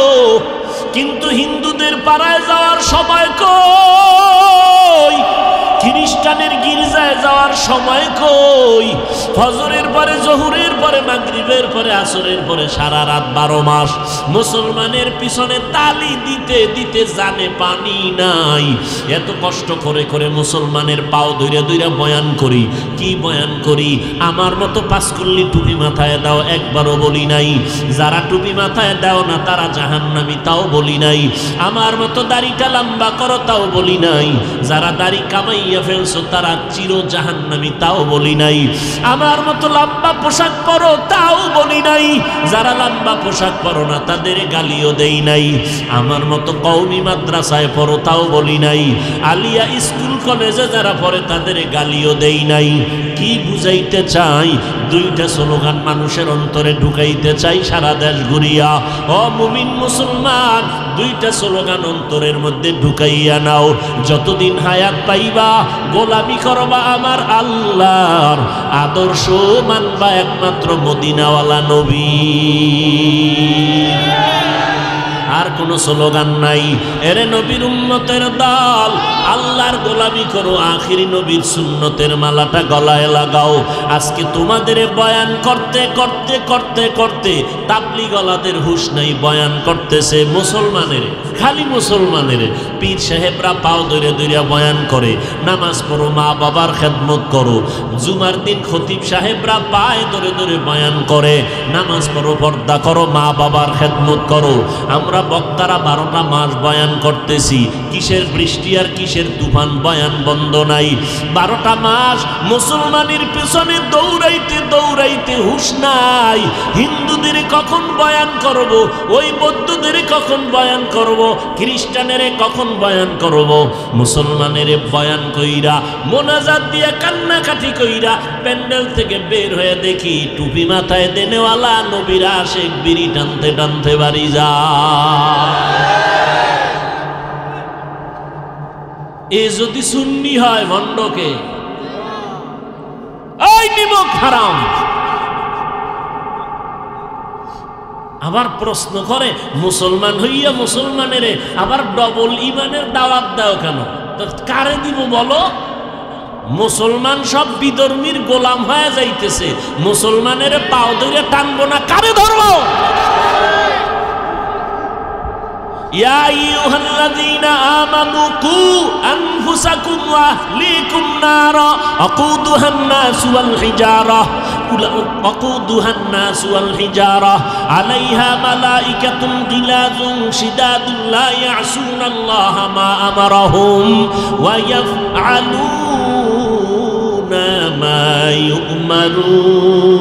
কিন্তু হিন্দুদের পাড়ায় যাওয়ার সময় কই? খ্রিস্টানের গির্জায় যাওয়ার সময় কই? ফজরের পরে, জোহরের পরে, মাগরিবের পরে, আসরের পরে সারা রাত 12 মাস মুসলমানের পিছনে তালি দিতে দিতে জানে পানি নাই। এত কষ্ট করে করে মুসলমানের পাও ধইরা ধইরা বয়ান করি। কি বয়ান করি? আমার মতো পাঁচকুল্লি টুপি মাথায় দাও, একবারও বলি নাই। যারা টুপি মাথায় দাও না তারা জাহান্নামী, তাও বলি নাই। আমার মতো দাড়িটা লম্বা করো, তাও বলি নাই। যারা দাড়ি কামাইয়া ফেলছো তারা চির জাহান্নামী, তাও বলি নাই। আমার মতো লম্বা পোশাক পরো, তাও বলি নাই। যারা লম্বা পোশাক পরো না তাদের গালিও দেই নাই। আমার মতো কওমি মাদ্রাসায় পড়ো, তাও বলি নাই। আলিয়া স্কুল কলেজে যারা পড়ে তাদের গালিও দেই নাই। কি বুঝাইতে চাই? দুইটা স্লোগান মানুষের অন্তরে ঢুকাইতে চাই সারা দেশ ঘুরিয়া। ও মুমিন মুসলমান, দুইটা স্লোগান অন্তরের মধ্যে ঢুকাইয়া নাও। যতদিন হায়াত পাইবা গোলামি করবা আমার আল্লাহর, আদর্শ মানবা একমাত্র মদিনাওয়ালা নবী। আর কোনো স্লোগান নাই। এরে নবীর উম্মতের দল, আল্লাহর গোলামি করো, আখিরি নবীর সুন্নতের মালাটা গলায় লাগাও। আজকে তোমাদের বয়ান করতে করতে করতে করতে তাবলীগওয়ালাদের হুঁশ নাই, বয়ান করতেছে মুসলমানের, খালি মুসলমানের। পীর সাহেবরা পাও ধরে ধরে বয়ান করে, নামাজ পড়ো, মা বাবার খেদমত করো। জুমার দিন খতিব সাহেবরা পায়ে ধরে ধরে বয়ান করে, নামাজ পড়ো, পর্দা করো, মা বাবার খেদমত করো। আমরা বক্তারা 12টা মাস বয়ান করতেছি, কিসের বৃষ্টি আর কিসের তুফান, বয়ান বন্ধ নাই। 12টা মাস মুসলমানের পেছনে দৌড়াইতে দৌড়াইতে হুঁশ নাই। হিন্দুদের কখন বয়ান করব, ওই বৌদ্ধদের কখন বয়ান করব, খ্রিস্টানের কখন বয়ান করব। মুসলমানের বয়ান কইরা, মোনাজাত দিয়া, কান্নাকাটি কইরা প্যান্ডেল থেকে বের হয়ে দেখি টুপি মাথায় দেনেওয়ালা নবীর আশিক বিড়ি টানতে টানতে বাড়ি যা। এ যদি সুন্নি হয় ভণ্ডকে, এই নিমক হারাম। আবার প্রশ্ন করে, মুসলমান হইয়া মুসলমানের আবার ডবল ঈমানের দাওয়াত দাও কেন? তো কারে দিব বলো? মুসলমান সব বিধর্মীর গোলাম হয়ে যাইতেছে, মুসলমানের পাও ধরে টানবো না, কারে ধরবো? ইয়া আইয়ুহাল্লাযীনা আমানু কু আনফুসাকুম ওয়া আহলিকুম নারা আকুদুহান নাসু ওয়াল হিজারা وقودها الناس والحجارة عليها ملائكة غلاظ شداد لا يعصون الله ما أمرهم ويفعلون ما يؤمرون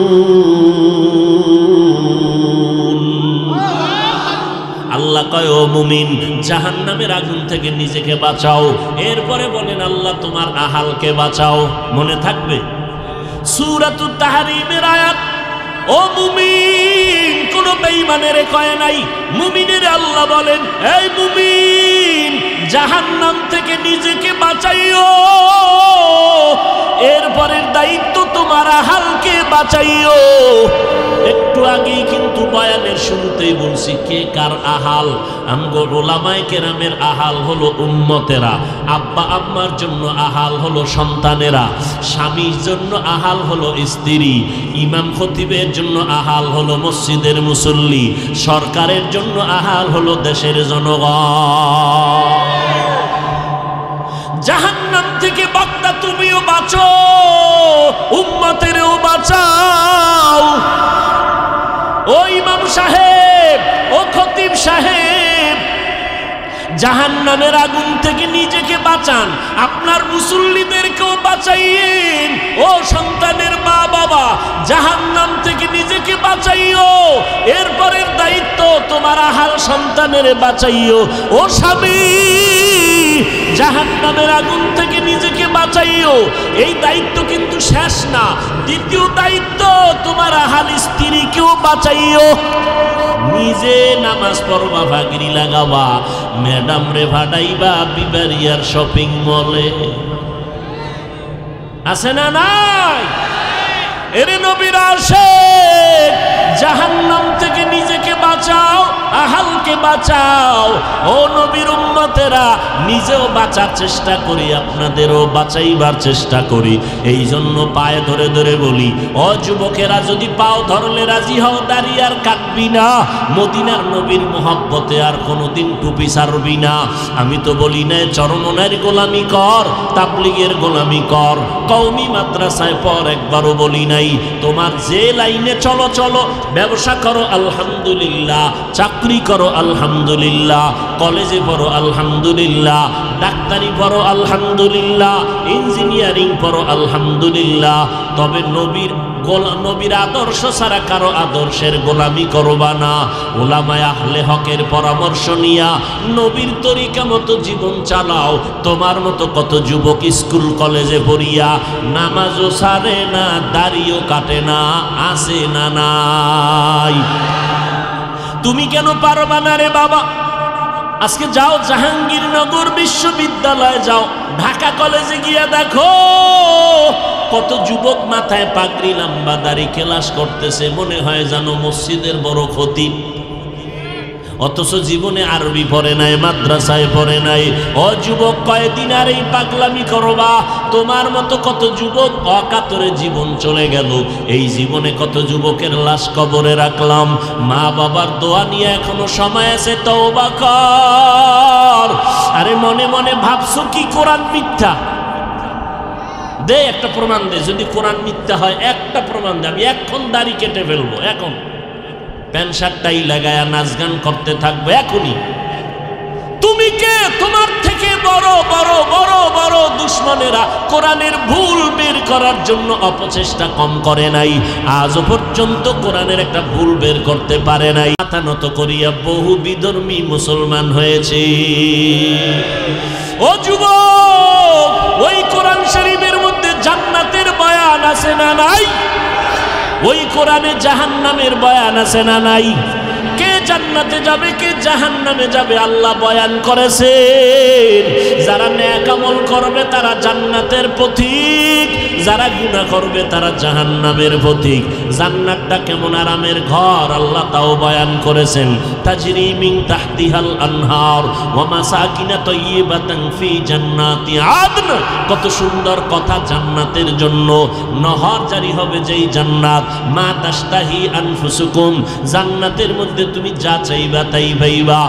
আল্লাহ কয় ও মুমিন জাহান্নামের আগুন থেকে নিজেকে বাঁচাও এরপরে বলেন আল্লাহ তোমার আহালকে বাঁচাও মনে থাকবে সূরাতুত তাহরীমের আয়াত ও মুমিন কোন বেঈমানের কয় নাই মুমিনের আল্লাহ বলেন এই মুমিন জাহান্নাম থেকে নিজেকে বাঁচাইও এরপরের দায়িত্ব তোমার আহালকে বাঁচাইও একটু আগেই কিন্তু বয়ানের শুরুতেই বলছি কে কার আহাল আমগো উলামায়ে কেরামের আহাল হলো উম্মতেরা আব্বা আম্মার জন্য আহাল হলো সন্তানেরা স্বামীর জন্য আহাল হলো স্ত্রী ইমাম খতিবের জন্য আহাল হলো মসজিদের মুসল্লি সরকারের জন্য আহাল হলো দেশের জনগণ জাহান্নাম থেকে বক্তা তুমিও বাঁচো উম্মতেরও বাঁচাও ও ইমাম সাহেব ও খতিব সাহেব জাহান্নামের আগুন থেকে নিজেকে বাঁচান আপনার মুসল্লিদেরকেও বাঁচাইয়েন ও সন্তানের মা বাবা জাহান্নাম থেকে নিজেকে বাঁচাইও এরপরের দায়িত্ব তোমার আহাল সন্তানের বাঁচাইও ও স্বামী জাহান্নামের আগুন থেকে নিজেকে বাঁচাইও এই দায়িত্ব কিন্তু শেষ না দ্বিতীয় দায়িত্ব তোমার আহাল স্ত্রীকেও বাঁচাইও নিজে নামাজ পড়বা ভাগরি লাগাবা ম্যাডাম রে ভাড়াইবা বিবারিয়ার শপিং মলে আছে না নাই এরে নবীর আশিক জাহান্নাম থেকে নিজেকে বাঁচাও আহালকে বাঁচাও ও নবীর উম্মতেরা নিজেও বাঁচার চেষ্টা করি আপনাদেরও বাঁচাইবার চেষ্টা করি এই জন্য পায়ে ধরে ধরে বলি ও যুবকেরা যদি পাও ধরলে রাজি হও দাঁড়িয়ে আর কাটবি না মদিনার নবীর মোহাব্বতে আর কোনোদিন টুপি ছাড়বি না আমি তো বলি না চরমনের গোলামি কর তাবলীগের গোলামি কর কওমি মাদ্রাসায় পর একবারও বলি নাই তোমার যে লাইনে চলো চলো ব্যবসা করো আলহামদুলিল্লাহ চাকরি করো আলহামদুলিল্লাহ কলেজে পড়ো আলহামদুলিল্লাহ ডাক্তারি পড়ো আলহামদুলিল্লাহ ইঞ্জিনিয়ারিং পড়ো আলহামদুলিল্লাহ তবে নবীর আদর্শ ছাড়া কারো আদর্শের গোলামি করবা না উলামায়ে আহলে হকের পরামর্শ নিয়া নবীর তরিকা মতো জীবন চালাও তোমার মতো কত যুবক স্কুল কলেজে পড়িয়া নামাজও ছাড়ে না দাড়িও কাটে না আসে না নাই তুমি কেন পারবা না রে বাবা আজকে যাও জাহাঙ্গীরনগর বিশ্ববিদ্যালয়ে যাও ঢাকা কলেজে গিয়া দেখো কত যুবক মাথায় পাগড়ি লম্বা দাড়ি ক্লাস করতেছে মনে হয় জানো মসজিদের বড় খতিব অথচ জীবনে আরবি পড়ে নাই মাদ্রাসায় পড়ে নাই ও যুবক কয়দিন আর এই পাগলামি করবা তোমার মতো কত যুবক অকাতরে জীবন চলে গেল এই জীবনে কত যুবকের লাশ কবরে রাখলাম মা বাবার দোয়া নিয়ে এখনো সময় আছে তওবা কর আরে মনে মনে ভাবছো কি কোরআন মিথ্যা দে একটা প্রমাণ দে যদি কোরআন মিথ্যা হয় একটা প্রমাণ দে আমি এখন দাড়ি কেটে ফেলবো এখন প্যান্ট শার্টটাই লাগায়া নাচ গান করতে থাকবো এখনই তুমি কে তোমার থেকে বড় বড় বড় বড় দুশমনেরা কোরআনের ভুল বের করার জন্য অপচেষ্টা কম করে নাই আজও পর্যন্ত কোরআনের একটা ভুল বের করতে পারে নাই মাথা নত করিয়া বহু বিধর্মী মুসলমান হয়েছে ও যুবক ওই কোরআন শরীফের মধ্যে জান্নাতের বয়ান আছে না নাই ওই কোরআনে জাহান্নামের বয়ান আছে না নাই কে জান্নাতে যাবে কে জাহান্নামে যাবে আল্লাহ বয়ান করেছেন যারা নেক আমল করবে তারা জান্নাতের পথিক যারা গুনাহ করবে তারা জাহান্নামের প্রতীক। জান্নাতটা কেমন আরামের ঘর আল্লাহ তাও বয়ান করেছেন, তাজরি মিন তাহতিহাল আনহার ওয়া মাসাকিনা তাইয়্যিবাতান ফি জান্নাতি আদন। কত সুন্দর কথা জান্নাতের জন্য। নহর জারি হবে যেই জান্নাত, মা তাশতাহি আনফুসুকুম, জান্নাতের মধ্যে তুমি যা চাইবা তাই পাইবা।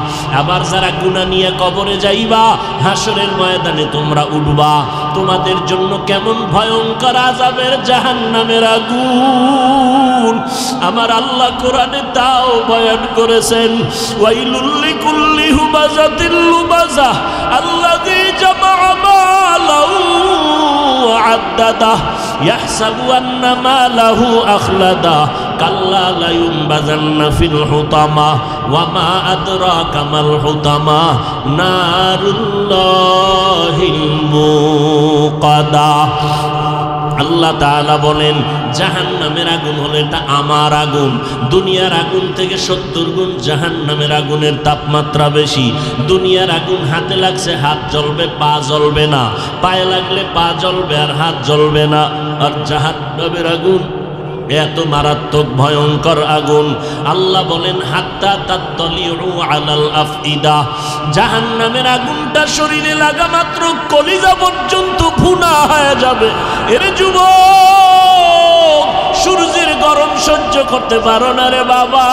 আবার যারা গুনাহ নিয়ে কবরে যাইবা, হাসরের ময়দানে তোমরা উঠবা, তোমাদের জন্য কেমন ভয়ঙ্কর আযাবের জাহান্নামের আগুন আমার আল্লাহ কোরআনে তাও বয়ান করেছেন। ওয়াইলুল লিকুল্লি হুমাযাতিল লুমাযা আল্লাযী জামাআ মালাহু ওয়া আদ্দাদা ইয়াহসাবু আন্না মালাহু আখলাদা কাল্লা লা ইউনবাযান্না ফিল হুতামা ওয়া মা আদরাকা মাল হুতামা নারুল্লাহিল মুকাদা। আল্লাহ তাআলা বলেন জাহান্নামের আগুন হলো এটা আমার আগুন। দুনিয়ার আগুন থেকে 70 গুণ জাহান্নামের আগুনের তাপমাত্রা বেশি। দুনিয়ার আগুন হাতে লাগছে হাত জ্বলবে, পা জ্বলবে না, পায়ে লাগলে পা জ্বলবে আর হাত জ্বলবে না। আর জাহান্নামের আগুন এত মারাত্মক ভয়ঙ্কর আগুন, আল্লাহ বলেন হাত্তা তাত্তালিউ আলাল আফইদা, জাহান্নামের আগুনটা শরীরে লাগা মাত্র কলিজা পর্যন্ত ভুনা হয়ে যাবে। এর যুবক, সূর্যের গরম সহ্য করতে পারো না রে বাবা,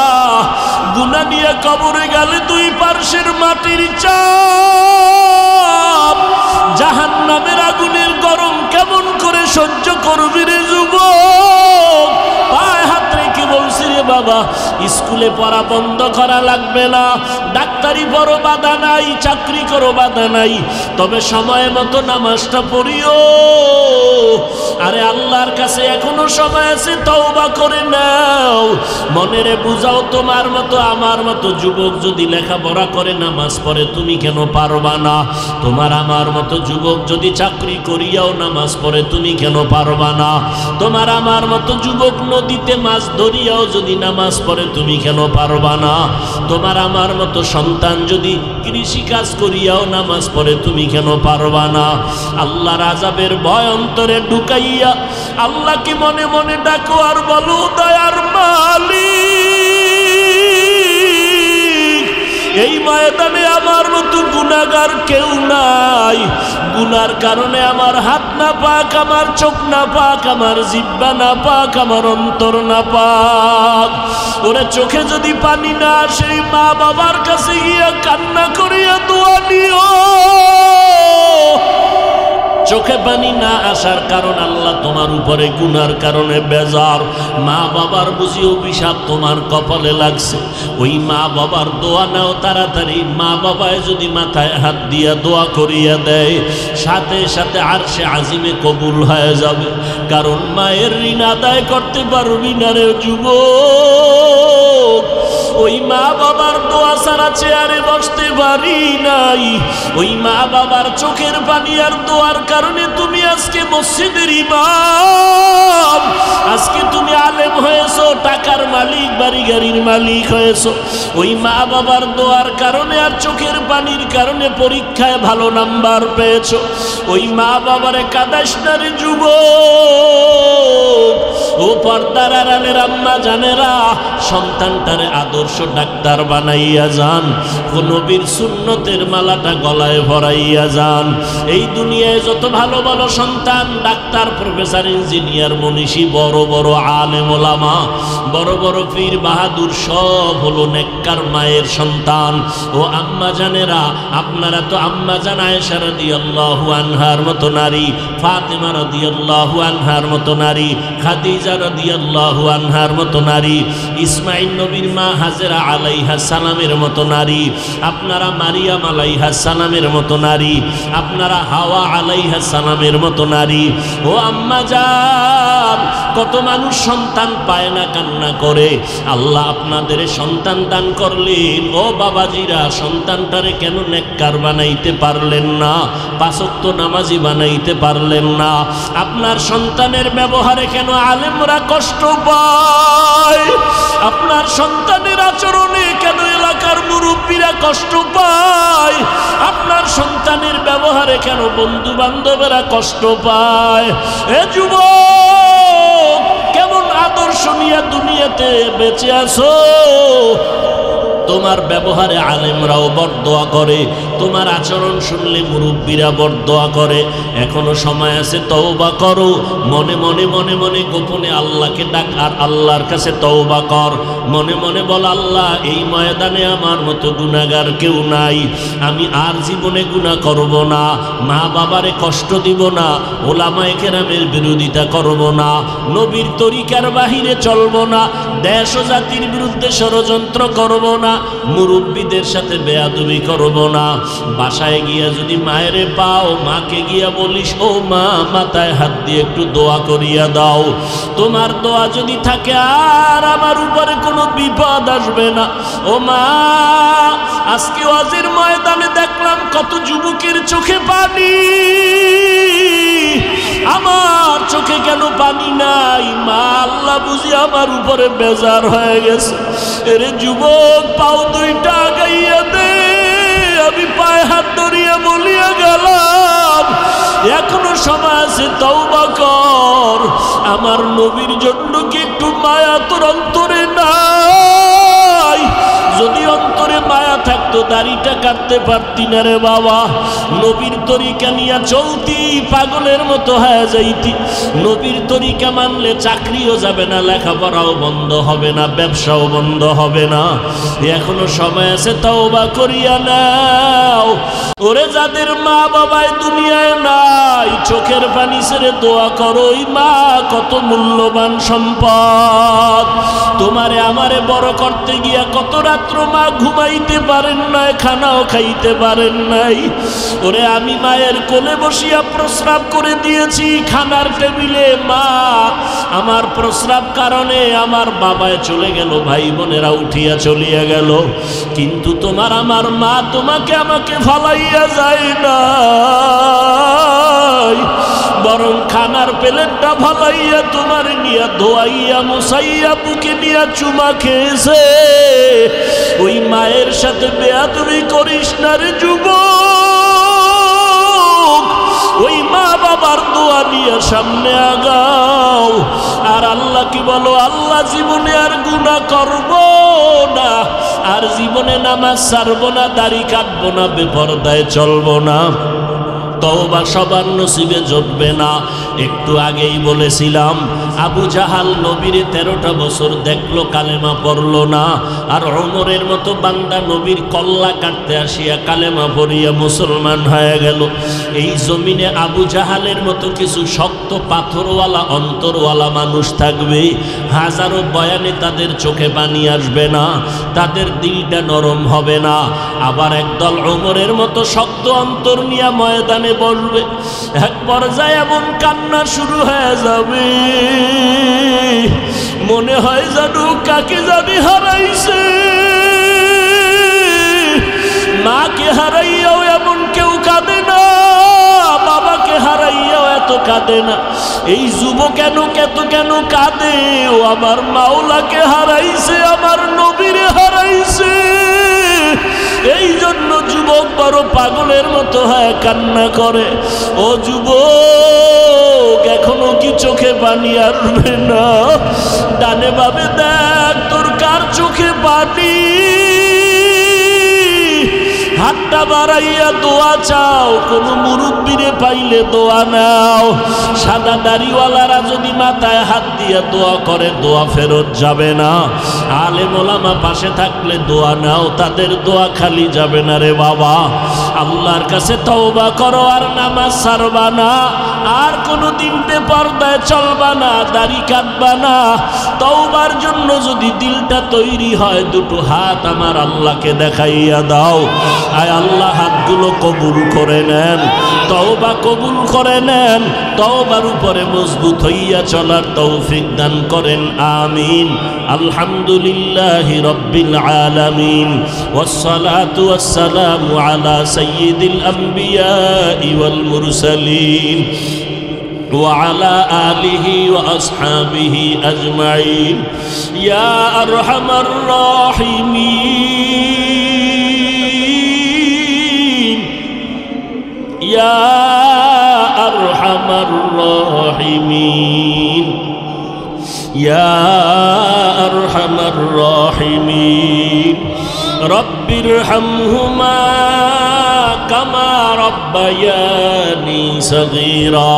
গুনাহ নিয়ে কবরে গেলে দুই পার্শ্বের মাটির চাপ, জাহান্নামের আগুনের গরম কেমন করে সহ্য করবি রে যুবক? পায়ে হাত রেখে বলছি রে বাবা, স্কুলে পড়া বন্ধ করা লাগবে না, ডাক্তারি বড় বাধা নাই, চাকরি করো বাধা নাই, তবে সময় মতো নামাজটা পড়িও। আরে আল্লাহর কাছে এখনো সময় আছে, তওবা করে নাও। মনেরে বুঝাও, তোমার মতো আমার মতো যুবক যদি লেখাপড়া করে নামাজ পড়ে, তুমি কেন পারবা না? তোমার আমার মতো যুবক যদি চাকরি করিয়াও নামাজ পড়ে, তুমি কেন পারবা না? তোমার আমার মতো যুবক নদীতে মাছ ধরিয়াও যদি নামাজ পড়ে, তুমি কেন পারবা না? তোমার আমার মতো সন্তান যদি কৃষি কাজ করিয়াও নামাজ পড়ে, তুমি কেন পারবা না? আল্লাহর আযাবের ভয় অন্তরে ঢুকাইয়া আল্লাহকে মনে মনে ডাকো আর বলো, দয়ার মালিক, এই ময়দানে আমার মতো গুনাহগার কেউ নাই। গুনার কারণে আমার হাত না পাক, আমার চোখ না পাক, আমার জিহ্বা না পাক, আমার অন্তর না পাক। ওরে চোখে যদি পানি না আসে, মা বাবার কাছে গিয়া কান্না করিয়া দোয়া নিও। চোখে পানি না আসার কারণ আল্লাহ তোমার উপরে গুনার কারণে বেজার। মা বাবার বুঝি অভিশাপ তোমার কপালে লাগছে, ওই মা বাবার দোয়া নাও তাড়াতাড়ি। মা বাবায় যদি মাথায় হাত দিয়া দোয়া করিয়া দেয়, সাথে সাথে আরশে আজিমে কবুল হয়ে যাবে। কারণ মায়ের ঋণ আদায় করতে পারবি না রে যুবক। ওই মা বাবার দোয়া ছাড়া চেয়ারে বসতে পারি নাই। ওই মা বাবার চোখের পানি আর দোয়ার কারণে তুমি আজকে মসজিদের ইমাম, আজকে তুমি আলেম হয়েছো, টাকার মালিক, বাড়ি গাড়ির মালিক হয়েছো। ওই মা বাবার দোয়ার কারণে আর চোখের পানির কারণে পরীক্ষায় ভালো নাম্বার পেয়েছো। ওই মা বাবারে কাঁদাস না রে যুবক। ও পর্দার আড়ালের আম্মা জানেরা, সন্তানটারে আদর্শ ডাক্তার বানাইয়া যান, নবীর সুন্নতের মালাটা গলায় ভরাইয়া যান। এই দুনিয়ায় যত ভালো ভালো সন্তান, ডাক্তার, প্রফেসর, ইঞ্জিনিয়ার, মনীষী, বড় বড় আলেম ওলামা, বড় বড় পীর বাহাদুর, সব হলো নেককার মায়ের সন্তান। ও আম্মা জানেরা, আপনারা তো আম্মা জান আয়েশা রাদিয়াল্লাহু আনহার মতো নারী, ফাতেমা রাদিয়াল্লাহু আনহার মতো নারী, খাদিজা রাদিয়াল্লাহু আনহার মতো নারী, ইসমাইল নবীর মা হাজেরা আলাইহাস সালামের মতো নারী, আপনারা মারিয়াম আলাইহাস সালামের মতো নারী, আপনারা হাওয়া আলাইহাস সালামের মতো নারী। ও আম্মা জান, কত মানুষ সন্তান পায় না, কান্না করে। আল্লাহ আপনাদের সন্তান দান করলেন। ও বাবাজিরা, সন্তানটারে কেন নেককার বানাইতে পারলেন না? পাঁচ ওয়াক্ত নামাজি বানাইতে পারলেন না? আপনার সন্তানের ব্যবহারে কেন আলেমরা কষ্ট পায়? আপনার সন্তানের আচরণে কেন এলাকার মুরব্বীরা কষ্ট পায়? আপনার সন্তানের ব্যবহারে কেন বন্ধু বান্ধবেরা কষ্ট পায়? এ যুবক, কেমন আদর্শ নিয়ে দুনিয়াতে বেঁচে আছো? তোমার ব্যবহারে আলেমরাও বরদোয়া করে, তোমার আচরণ শুনলে মুরব্বীরা বরদোয়া করে। এখনো সময় আছে, তওবা করো। মনে মনে মনে মনে গোপনে আল্লাহকে ডাক, আর আল্লাহর কাছে তওবা কর। মনে মনে বল, আল্লাহ, এই ময়দানে আমার মতো গুনাহগার কেউ নাই, আমি আর জীবনে গুনাহ করব না, মা বাবারে কষ্ট দিব না, ওলামায়ে কেরামের বিরোধিতা করব না, নবীর তরিকার বাহিরে চলব না, দেশ ও জাতির বিরুদ্ধে ষড়যন্ত্র করব না, মুরব্বীদের সাথে বেয়াদবি করব না। বাসায় গিয়া যদি মায়েরে পাও, মাকে গিয়া বলিস, ও মা, মাথায় হাত দিয়ে একটু দোয়া করিয়া দাও। তোমার দোয়া যদি থাকে আর আমার উপরে কোনো বিপদ আসবে না। ও মা, আজকে ওয়াজের ময়দানে দেখলাম কত যুবকের চোখে পানি, আমার চোখে কেন পানি নাই? মা, আল্লাহ বুঝি আমার উপরে বেজার হয়ে গেছে। এরে যুবক, পাও দুইটা আগাইয়া দে। আমি পায়ে হাত ধরিয়া বলিয়া গেলাম, এখনো সময় আছে, তওবা কর। আমার নবীর জন্য কি একটু মায়া তোর অন্তরে নাই? যদি অন্তরে মায়া থাকতো দাড়িটা কাটতে পারতি না রে বাবা। নবীর তরিকা নিয়া চলতি, পাগলের মতো হয়ে যাইতি। নবীর তরিকা মানলে চাকরিও যাবে না, লেখাপড়াও বন্ধ হবে না, ব্যবসাও বন্ধ হবে না। এখনো সময় আছে, তওবা করিয়া নাও। ওরে যাদের মা বাবায় দুনিয়ায় নাই, চোখের পানি ছেড়ে দোয়া করো। ওই মা কত মূল্যবান সম্পদ। তোমারে আমারে বড় করতে গিয়া কত রাত্র মা ঘুমাইতে পারেন নাই, খানাও খাইতে পারেন নাই। ওরে আমি মায়ের কোলে বসিয়া প্রস্রাব করে দিয়েছি খানার টেবিলে। মা, আমার প্রস্রাব কারণে আমার বাবায় চলে গেল, ভাই বোনেরা উঠিয়া চলিয়া গেল, কিন্তু তোমার আমার মা তোমাকে আমাকে ফালাইয়া যায় না, বরং খানার প্লেটটা ফালাইয়া তোমার নিয়া ধোয়াইয়া মুসাইয়া বুকে নিয়া চুমা খেয়েছে। ওই মায়ের সাথে বেয়াদবি করিস না রে যুবক। ওই মা বাবার দোয়া নিয়ে সামনে আগাও। আর আল্লাহ কি বলো, আল্লাহ জীবনে আর গুনাহ করব না, আর জীবনে নামাজ ছাড়বো না, দাড়ি কাটবো না, বেপরদায় চলবো না। তওবা সবার নসিবে জুটবে না। একটু আগেই বলেছিলাম, আবু জাহাল নবীরে 13টা বছর দেখলো, কালেমা পড়লো না। আর ওমরের মতো বান্দা নবীর কল্লা কাটতে আসিয়া কালেমা পড়িয়া মুসলমান হয়ে গেল। এই জমিনে আবু জাহালের মতো কিছু শক্ত পাথরওয়ালা অন্তরওয়ালা মানুষ থাকবে, হাজারো বয়ানে তাদের চোখে পানি আসবে না, তাদের দিলটা নরম হবে না। আবার একদল ওমরের মতো শক্ত অন্তর নিয়ে ময়দানে বলবে। এক পর্যায়ে এমন কান্না শুরু হয়ে যাবে, মনে হয় জানু কাকে জানি হারাইছে। মাকে হারাইয়াও এমন কেউ কাঁদে না, বাবাকে হারাইয়াও এত কাঁদে না। এই যুবক কেন কাঁদে? ও আমার মাওলাকে হারাইছে, আমার নবীরে হারাইছে। এই জন্য যুবক বড় পাগলের মতো হয় কান্না করে। ও যুবক, এখনো কি চোখে পানি আসবে না? ডানে বামে দেখ, তোর কার চোখে পানি? হাতটা বাড়াইয়া দোয়া চাও। কোন মুরব্বিরে পাইলে দোয়া নাও। সাদা দাড়িওয়ালারা যদি মাথায় হাত দিয়ে দোয়া করে, দোয়া ফেরত যাবে না। আলেম ওলামা পাশে থাকলে দোয়া নাও, তাদের দোয়া খালি যাবে না রে বাবা। আল্লাহর কাছে তওবা করো, আর নামাজ ছাড়বা না, আর কোনোদিন বেপরদায় চলবা না, দাড়ি কাটবা না। তওবার জন্য যদি দিলটা তৈরি হয়, দুটো হাত আমার আল্লাহকে দেখাইয়া দাও। আয় আল্লাহ, হাতগুলো কবুল করে নেন, তওবা কবুল করে নেন, তওবার উপরে মজবুত হইয়া চলার তৌফিক দান করেন, আমিন। আলহামদুলিল্লাহি রাব্বিল আলামিন, ওয়াসসালাতু ওয়াসসালামু আলা সাইয়্যিদিল আম্বিয়াই ওয়াল মুরসালিন وعلى آله وأصحابه أجمعين يا أرحم الراحمين ইয়া আরহামার রাহিমিন ইয়া আরহামার রাহিমিন রব্বিরহামহুমা কামা রব্বায়ানি সগীরা।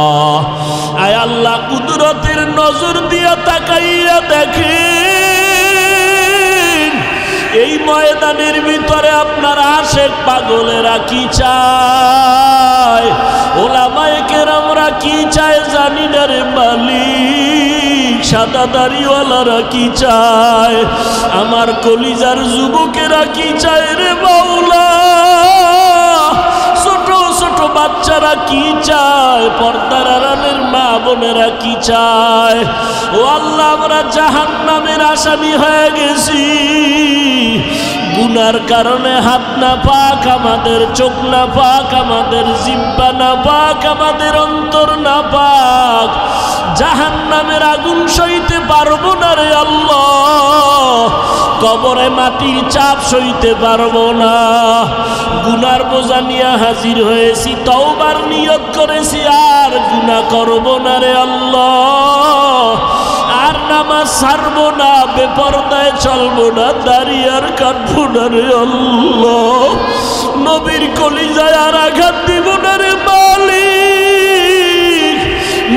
আয় আল্লাহ, কুদরতের নজর দিয়া তাকাইয়া দেখেন এই ময়দানের ভিতরে আপনার আশেক পাগলেরা কি চায়, ওলামায়ে কেরামরা কি চায় জানি না রে মালিক, সাদা দাড়িওয়ালারা কি চায়, আমার কলিজার যুবকেরা কি চায় রে মাওলা, ছোট ছোট বাচ্চারা কি চায়, পর্দার আড়ালের মা বোনেরা কি চায়। ও আল্লাহ, আমরা জাহান্নামের আসামি হয়ে গেছি, গুনার কারণে হাত না পাক, আমাদের চোখ না পাক, আমাদের জিহ্বা না পাক, আমাদের অন্তর না পাক, জাহান্নামের আগুন সইতে পারবো না রে আল্লাহ, কবরে মাটির চাপ সইতে পারবো না। গুনার বোঝা নিয়ে হাজির হয়েছি, তওবার নিয়ত করেছি আর গুনাহ করব না রে আল্লাহ, আর নামাজ ছাড়বো না, বেপরদায় চলবো না, দাড়ি আর কাটবো না রে আল্লাহ, নবীর কলিজায় আর আঘাত দিব না রে মালিক,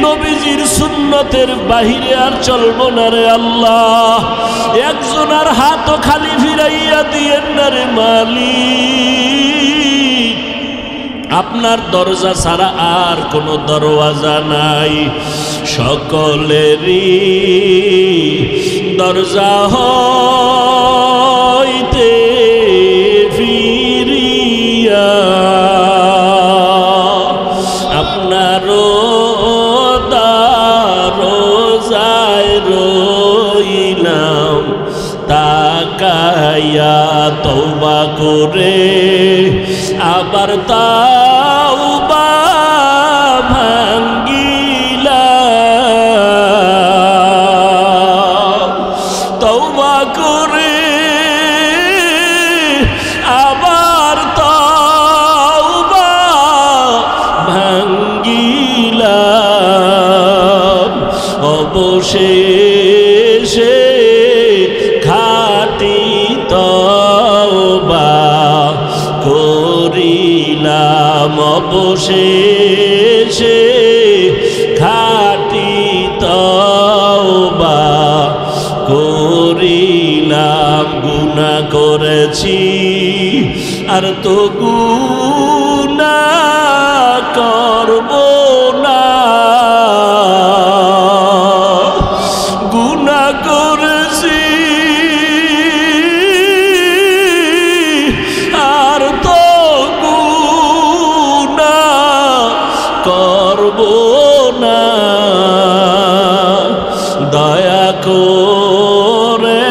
নবীজির সুন্নতের বাহিরে আর চলবো না রে আল্লাহ। একজনের হাতও খালি ফিরাইয়া দিয়েন না রে মালিক, আপনার দরজা ছাড়া আর কোনো দরওয়াজা নাই, সকলেরই দরজা হইতে ফিরিয়া আপনারও দরজায় রইলাম তাকায়া, তওবা করে আবার তাওবা ভাঙ্গিলাম, তওবা করে আবার তাওবা ভাঙ্গিলাম, অবশেষে খাঁটি তওবা করিলাম, অবশেষে খাঁটি তওবা করিলাম। গুনাহ করেছি আর তো গুনাহ করব না, গুনাহ করেছি আর তো গুনাহ করব না, দয়া করে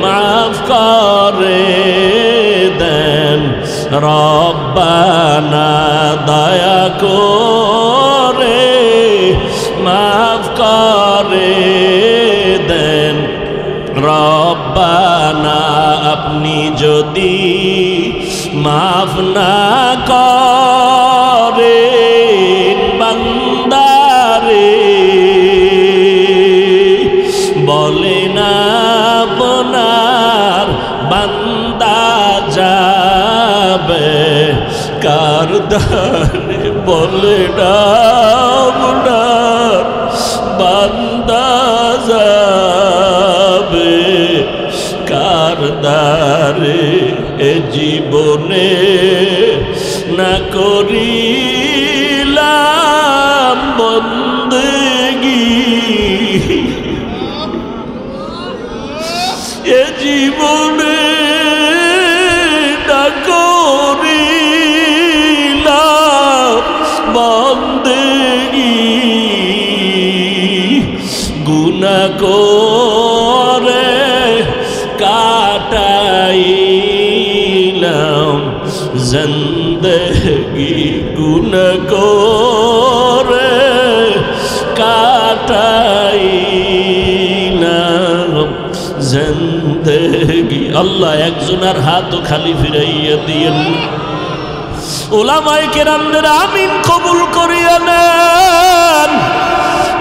মাফ করে দেন রব্বানা, দয়া করে মাফ করে দেন রব্বানা। আপনি যদি মাফ না করেন বান্দারে, বলে না আপনার বান্দা যাবে কার দ্বারে, বলে না আপনার বান্দা যাবে কার দ্বারে, এ জীবনে না করিলাম বন্দেগী, এ জীবনে না করিলাম বন্দেগী, গুনাহ করে কাটাইলাম জিন্দেগি, গুনাহ করে কাটাইলাম জিন্দেগি। আল্লাহ, একজনের হাতও খালি ফিরাইয়া দিয়েন। উলামায়ে কেরামদের আমিন কবুল করিয়া নেন।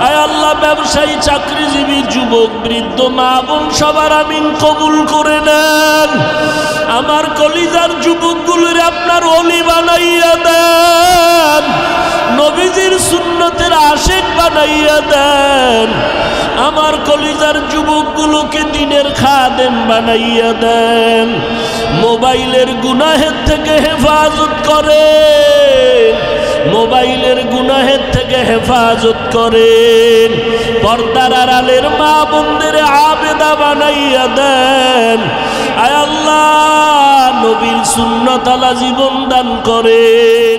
আয় আল্লাহ, ব্যবসায়ী, চাকরিজীবী, যুবক, বৃদ্ধ, মা বোন সবার আমিন কবুল করে নেন। আমার কলিজার যুবকগুলোর আপনার ওলি বানাইয়া দেন, নবীজির সুন্নতের আশিক বানাইয়া দেন। আমার কলিজার যুবকগুলোকে দিনের খাদেম বানাইয়া দেন। মোবাইলের গুনাহের থেকে হেফাজত করেন, মোবাইলের গুনাহের থেকে হেফাজত করেন। পর্দার আড়ালের মা বোনদের আবেদা বানাইয়া দেন। আয় আল্লাহ, নবীর সুন্নত আলা জীবন দান করেন।